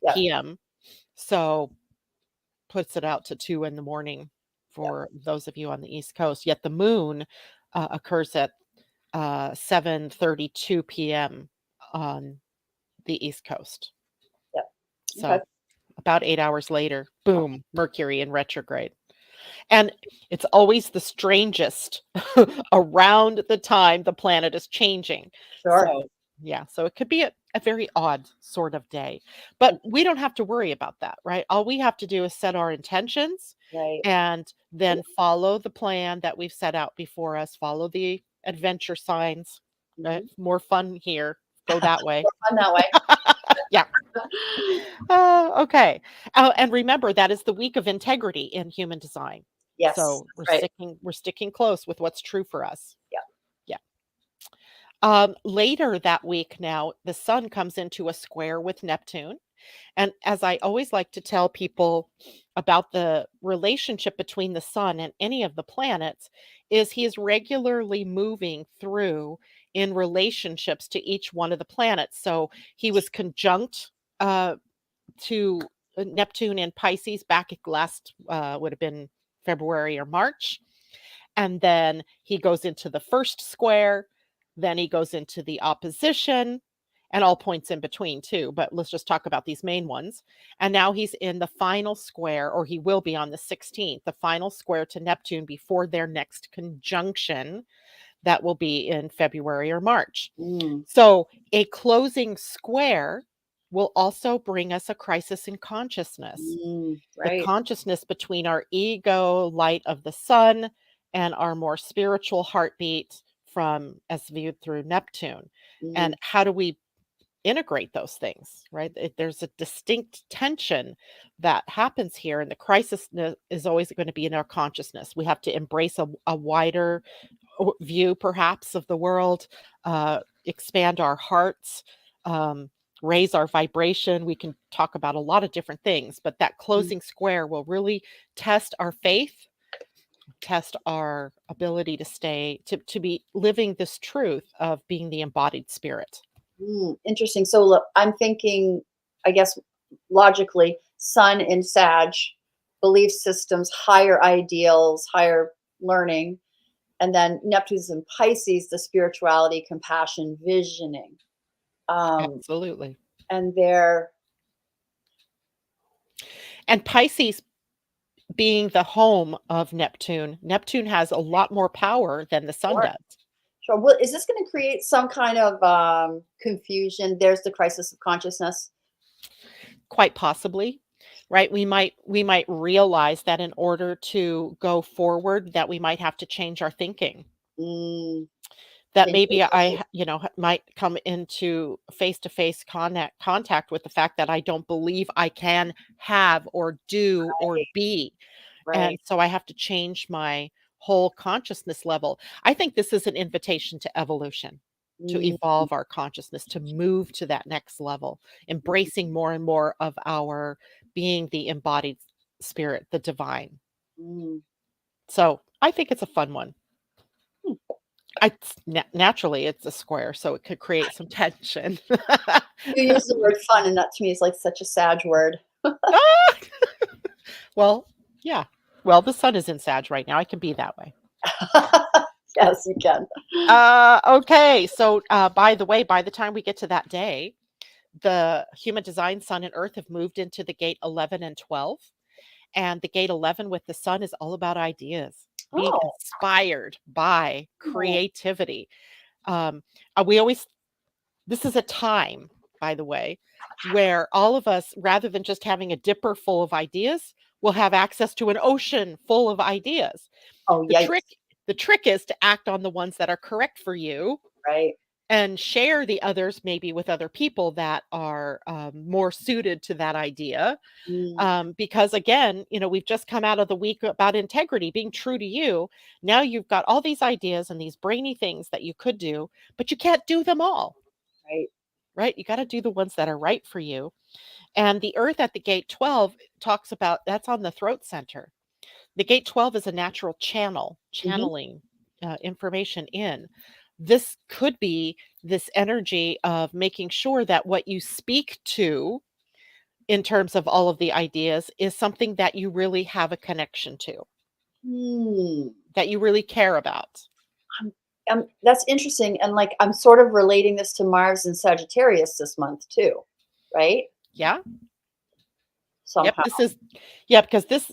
Yep, PM. So, puts it out to 2 in the morning yep, for those of you on the East Coast. Yet the moon, occurs at, 7:32 PM on the East Coast. yep. Okay. So, about 8 hours later, boom, Mercury in retrograde. And it's always the strangest around the time the planet is changing. Sure. So, yeah, so it could be a very odd sort of day, but we don't have to worry about that, right? All we have to do is set our intentions Right. and then follow the plan that we've set out before us, follow the adventure signs, right? Mhm. More fun here. Go that way. More fun that way. Yeah. Okay. And remember, that is the week of integrity in human design. Yes, So that's right. we're sticking close with what's true for us. Yeah. Yeah. Later that week now, the sun comes into a square with Neptune. And as I always like to tell people about the relationship between the sun and any of the planets, is he is regularly moving through in relationships to each one of the planets. So he was conjunct uh, to Neptune in Pisces back at last, would have been February or March. And then he goes into the first square, then he goes into the opposition, and all points in between too. But let's just talk about these main ones. And now he's in the final square, or he will be on the 16th, the final square to Neptune before their next conjunction. That will be in February or March. Mm, So a closing square will also bring us a crisis in consciousness, the right. consciousness between our ego light of the sun and our more spiritual heartbeat from as viewed through Neptune. And Mm, how do we integrate those things, right? There's a distinct tension that happens here, and the crisis is always going to be in our consciousness. We have to embrace a wider view, perhaps, of the world, expand our hearts, um, raise our vibration. We can talk about a lot of different things, but that mm, closing square will really test our faith, test our ability to to be living this truth of being the embodied spirit. Interesting. So look, I'm thinking, I guess, logically, Sun in Sag, belief systems, higher ideals, higher. learning. And then Neptune's in Pisces, the spirituality, compassion, visioning. Absolutely. And they're And Pisces being the home of Neptune, Neptune has a lot more power than the sun sure, does. sure. Well, is this going to create some kind of confusion? There's the crisis of consciousness. Quite possibly, right? We might realize that in order to go forward, that we might have to change our thinking. Mm, That change maybe thinking. might come into face-to-face contact with the fact that I don't believe I can have or do or Right, be. And right. so I have to change my whole consciousness level. I think this is an invitation to evolution, to Mm, evolve our consciousness, to move to that next level, embracing more and more of our being the embodied spirit, the divine. mm. So I think it's a fun one. Hmm. Naturally, it's a square, so it could create some tension. You use the word fun, and that to me is like such a Sag word. Ah! Well, yeah. Well, the sun is in Sag right now. I can be that way. Yes, you can. Okay. So, by the way, by the time we get to that day, the human design sun and earth have moved into the gate 11 and 12. And the gate 11 with the sun is all about ideas, being Oh, inspired by oh, creativity. Um, we always, this is a time, by the way, where all of us, rather than just having a dipper full of ideas, will have access to an ocean full of ideas. oh, The trick, yikes! the trick is to act on the ones that are correct for you Right. and share the others maybe with other people that are more suited to that idea. Mm, Because again, we've just come out of the week about integrity, being true to you. Now you've got all these ideas and these brainy things that you could do, but you can't do them all, right. right? You got to do the ones that are right for you. And the earth at the gate 12 talks about that's on the throat center. The gate 12 is a natural channel, Mhm. channeling information in. This could be this energy of making sure that what you speak to in terms of all of the ideas is something that you really have a connection to, Hmm. that you really care about. I'm, that's interesting, and like I'm sort of relating this to Mars and Sagittarius this month too, right? Yeah. Yep. Somehow. Because this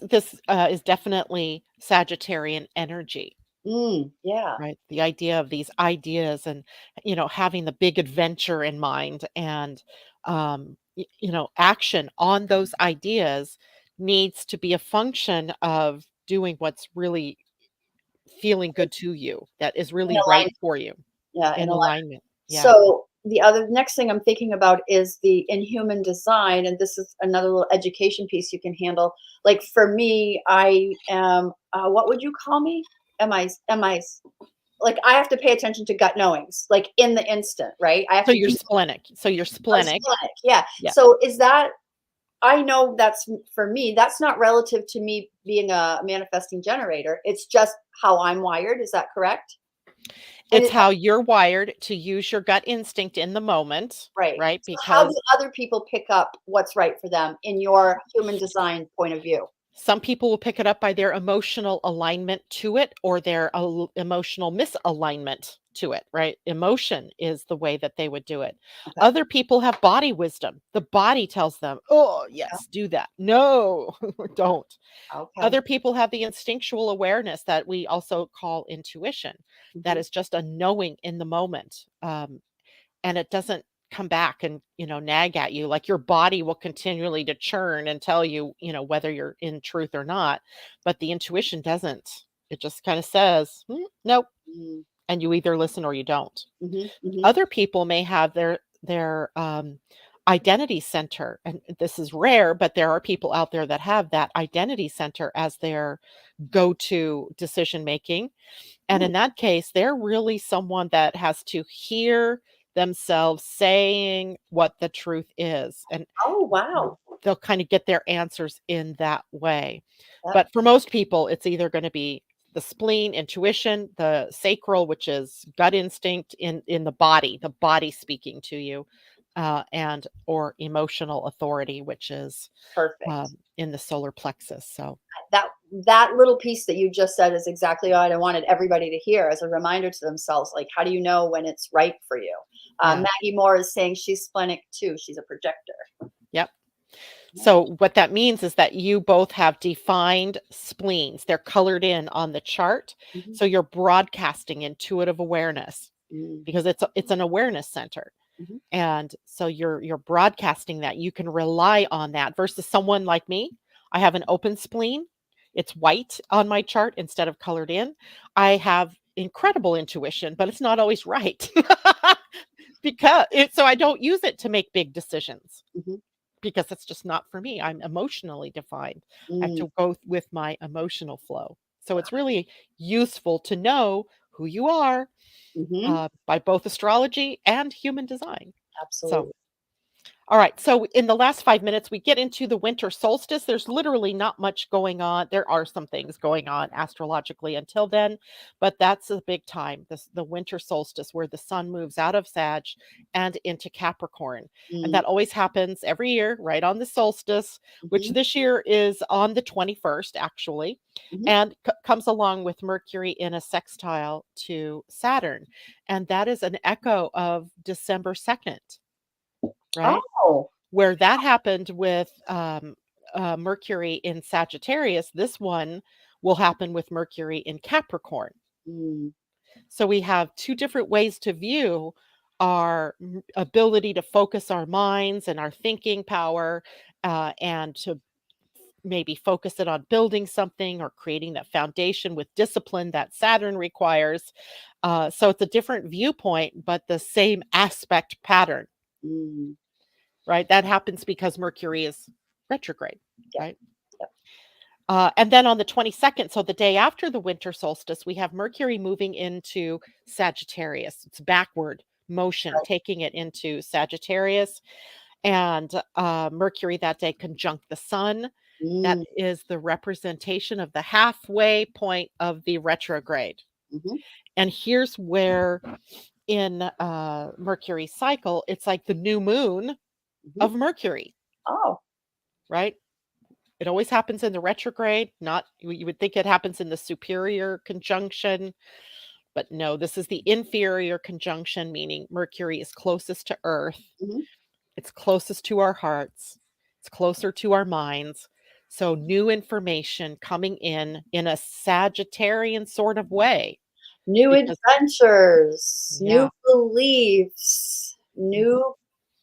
is definitely Sagittarian energy. Yeah. Right, the idea of these ideas and, having the big adventure in mind and, action on those ideas needs to be a function of doing what's really feeling good to you, that is In really right alignment. for you, Yeah, in in alignment. alignment. Yeah. So the other next thing I'm thinking about is the in human design, and this is another little education piece you can handle. Like for me, I am what would you call me? Am I like I have to pay attention to gut knowings, like in the instant, right? I have So to you're be splenic. So you're splenic. splenic. Yeah. Yeah. So is that I know that's for me, that's not relative to me being a manifesting generator. It's just how I'm wired. Is that correct? And It's how you're wired to use your gut instinct in the moment, right. right? So how do Because other people pick up what's right for them in your human design point of view? some people will pick it up by their emotional alignment to it or their emotional misalignment to it, right? Emotion is the way that they would do it. Okay. Other people have body wisdom. The body tells them, oh, Yeah. yes, do that. No, don't. Okay. Other people have the instinctual awareness that we also call intuition, that Mhm. is just a knowing in the moment. And it doesn't come back and nag at you, like your body will continually to churn and tell you whether you're in truth or not, but the intuition doesn't. It just kind of says, nope, Mm. and you either listen or you don't. Mhm. Mhm. Other people may have their identity center, and this is rare, but there are people out there that have that identity center as their go-to decision making, and Mm. in that case, they're really someone that has to hear themselves saying what the truth is, and Oh, wow. they'll kind of get their answers in that way. That But for most people, it's either going to be the spleen, intuition, the sacral, which is gut instinct in the body speaking to you, and or emotional authority, which is Perfect. in the solar plexus. So That that little piece that you just said is exactly what I wanted everybody to hear as a reminder to themselves. Like, how do you know when it's right for you? yeah, Maggie Moore is saying she's splenic too. She's a projector. yep. Yeah. So what that means is that you both have defined spleens. They're colored in on the chart. Mhm. So you're broadcasting intuitive awareness Mm, because it's an awareness center. mhm, And so you're broadcasting that. You can rely on that versus someone like me. I have an open spleen. It's white on my chart instead of colored in. I have incredible intuition, but it's not always right. because it so I don't use it to make big decisions mhm, because it's just not for me. I'm emotionally defined. I have mm, to go with my emotional flow. So it's really useful to know who you are mhm. by both astrology and human design. So, Absolutely. all right. So, in the last 5 minutes, we get into the winter solstice. There's literally not much going on. There are some things going on astrologically until then, but that's a big time. The winter solstice, where the sun moves out of Sag and into Capricorn. And Mm, that always happens every year, right on the solstice, which mhm, this year is on the 21st, actually, mhm. and comes along with Mercury in a sextile to Saturn. And that is an echo of December 2nd, right? Oh. Where that happened with, Mercury in Sagittarius, this one will happen with Mercury in Capricorn. Mm, So we have 2 different ways to view our ability to focus our minds and our thinking power, and to maybe focus it on building something or creating that foundation with discipline that Saturn requires. So it's a different viewpoint, but the same aspect pattern. mm. Right? That happens because Mercury is retrograde, Yep, right? yep. And then on the 22nd, so the day after the winter solstice, we have Mercury moving into Sagittarius. It's backward motion, Right. taking it into Sagittarius. And Mercury that day conjunct the sun. That Mm, is the representation of the halfway point of the retrograde. mhm, And here's where in Mercury's cycle, it's like the new moon mhm. of Mercury, Oh. right? It always happens in the retrograde, not you would think it happens in the superior conjunction, but no, this is the inferior conjunction, meaning Mercury is closest to Earth, Mhm. it's closest to our hearts, it's closer to our minds. So new information coming in a Sagittarian sort of way New because adventures, new yeah. beliefs, Mhm. new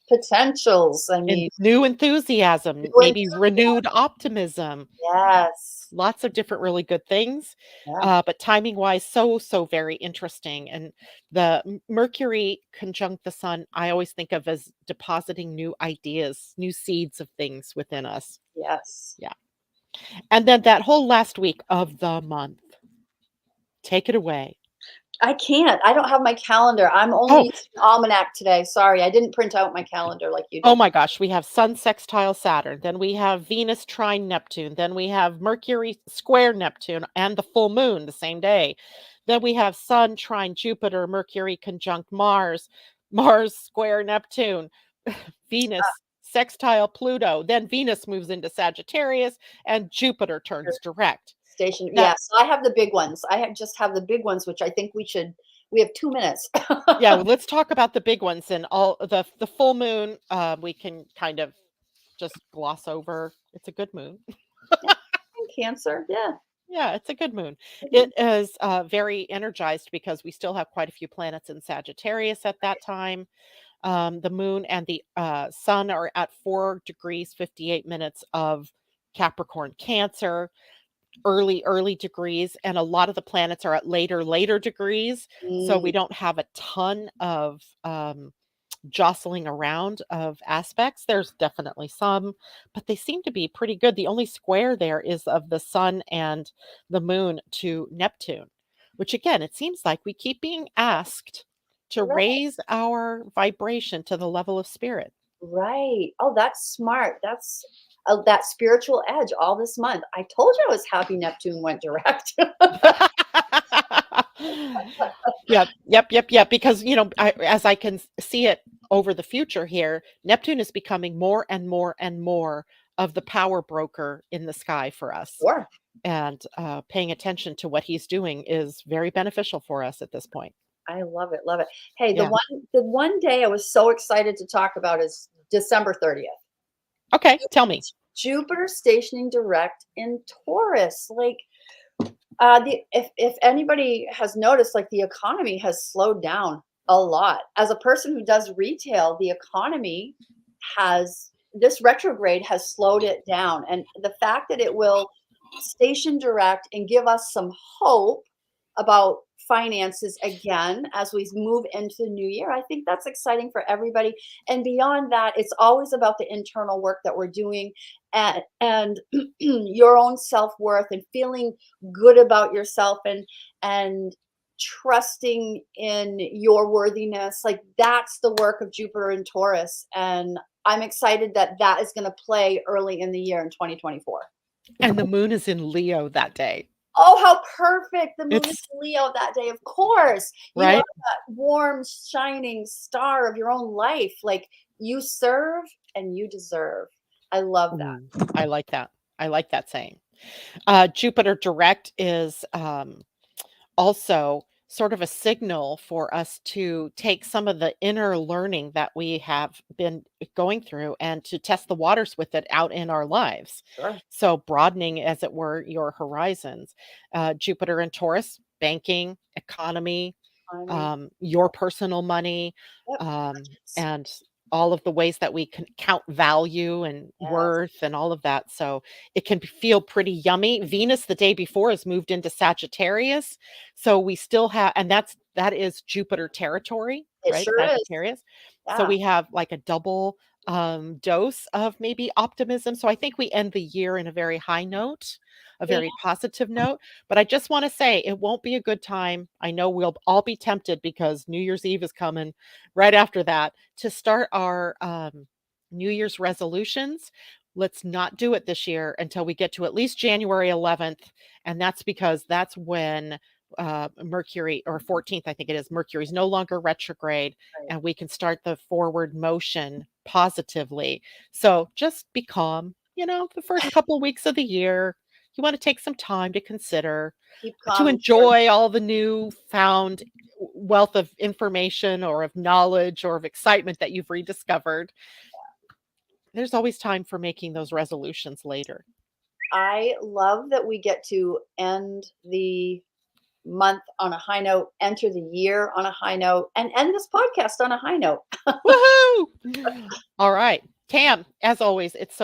potentials. I And mean, new enthusiasm, new maybe renewed optimism. yes. Lots of different really good things, Yeah. but timing wise, so very interesting. And the Mercury conjunct the sun, I always think of as depositing new ideas, new seeds of things within us. Yes. Yeah. And then that whole last week of the month, take it away. I can't. I don't have my calendar. I'm only Oh, using Almanac today. Sorry, I didn't print out my calendar like you oh did. my gosh, we have Sun sextile Saturn, then we have Venus trine Neptune, then we have Mercury square Neptune and the full moon the same day. Then we have Sun trine Jupiter, Mercury conjunct Mars, Mars square Neptune, Venus sextile Pluto. Then Venus moves into Sagittarius and Jupiter turns direct. Station. That Yeah. So I have the big ones. Just have the big ones, which I think we have 2 minutes. yeah, well, let's talk about the big ones and all the full moon. We can kind of just gloss over. It's a good moon. Cancer. Yeah. Yeah, it's a good moon. It is very energized because we still have quite a few planets in Sagittarius at that time. The moon and the sun are at 4 degrees 58 minutes of Capricorn Cancer, early degrees, and a lot of the planets are at later degrees. So Mm, we don't have a ton of jostling around of aspects. There's definitely some, but they seem to be pretty good. The only square there is of the sun and the moon to Neptune, which again, it seems like we keep being asked to right. raise our vibration to the level of spirit. Right. Oh, that's smart. That's that spiritual edge all this month. I told you I was happy Neptune went direct. Yep, yep, yep, yep. Because as I can see it over the future here, Neptune is becoming more and more and more of the power broker in the sky for us. Sure. And paying attention to what he's doing is very beneficial for us at this point. I love it, love it. Hey, Yeah. the one day I was so excited to talk about is December 30th. Okay, tell me. Jupiter stationing direct in Taurus. Like, if anybody has noticed, like the economy has slowed down a lot. As a person who does retail, the economy has this retrograde has slowed it down, and the fact that it will station direct and give us some hope about finances again as we move into the new year, I think that's exciting for everybody. And beyond that, it's always about the internal work that we're doing, and your own self-worth and feeling good about yourself, and trusting in your worthiness. Like, that's the work of Jupiter and Taurus, and I'm excited that that is going to play early in the year in 2024. And the moon is in Leo that day. Oh, how perfect. The moon is It's Leo that day. Of course. You are right. that warm, shining star of your own life. Like, you serve and you deserve. I love that. I like that. I like that saying. Jupiter direct is also sort of a signal for us to take some of the inner learning that we have been going through and to test the waters with it out in our lives. Sure. So, broadening, as it were, your horizons. Jupiter and Taurus, banking, economy, I mean, your personal money, yep. um, Budgets. and all of the ways that we can count value and Yes. worth and all of that. So it can feel pretty yummy. Venus the day before has moved into Sagittarius. So we still have, and that is Jupiter territory, It right? sure is. Sagittarius. So Yeah. we have like a double dose of maybe optimism. So I think we end the year in a very high note, a Yeah. very positive note. But I just want to say it won't be a good time. I know we'll all be tempted because New Year's Eve is coming right after that to start our New Year's resolutions. Let's not do it this year until we get to at least January 11th. And that's because that's when Mercury, or 14th, I think it is, Mercury is no longer retrograde, Right. and we can start the forward motion positively. So just be calm. The first couple of weeks of the year, you want to take some time to consider, Keep to calm and cheerful. enjoy all the new found wealth of information or of knowledge or of excitement that you've rediscovered. There's always time for making those resolutions later. I love that we get to end the month on a high note, enter the year on a high note, and end this podcast on a high note. Woohoo! All right. Tam, as always, it's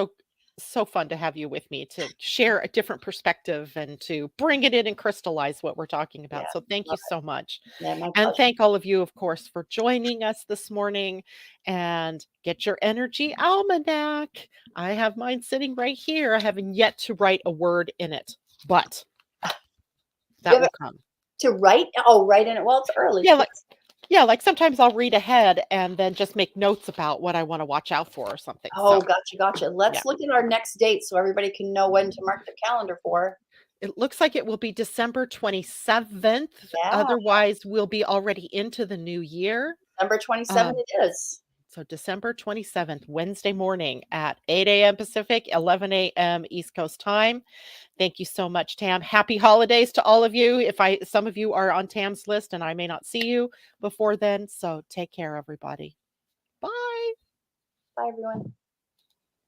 so fun to have you with me to share a different perspective and to bring it in and crystallize what we're talking Yeah, about. So thank you love so much. it. Yeah, my And pleasure. thank all of you, of course, for joining us this morning. And get your energy almanac. I have mine sitting right here. I haven't yet to write a word in it, but You that have will it come. to write? Oh, write in it. Well, it's early. Yeah, like sometimes I'll read ahead and then just make notes about what I want to watch out for or something. Oh, So gotcha, gotcha. yeah. Let's look at our next date so everybody can know when to mark their calendar for. It looks like it will be December 27th. Yeah, Otherwise, we'll be already into the new year. December 27th Um, it is. so December 27th, Wednesday morning at 8 a.m. Pacific, 11 a.m. East Coast time. Thank you so much, Tam. Happy holidays to all of you. Some of you are on Tam's list and I may not see you before then. So take care, everybody. Bye. Bye, everyone.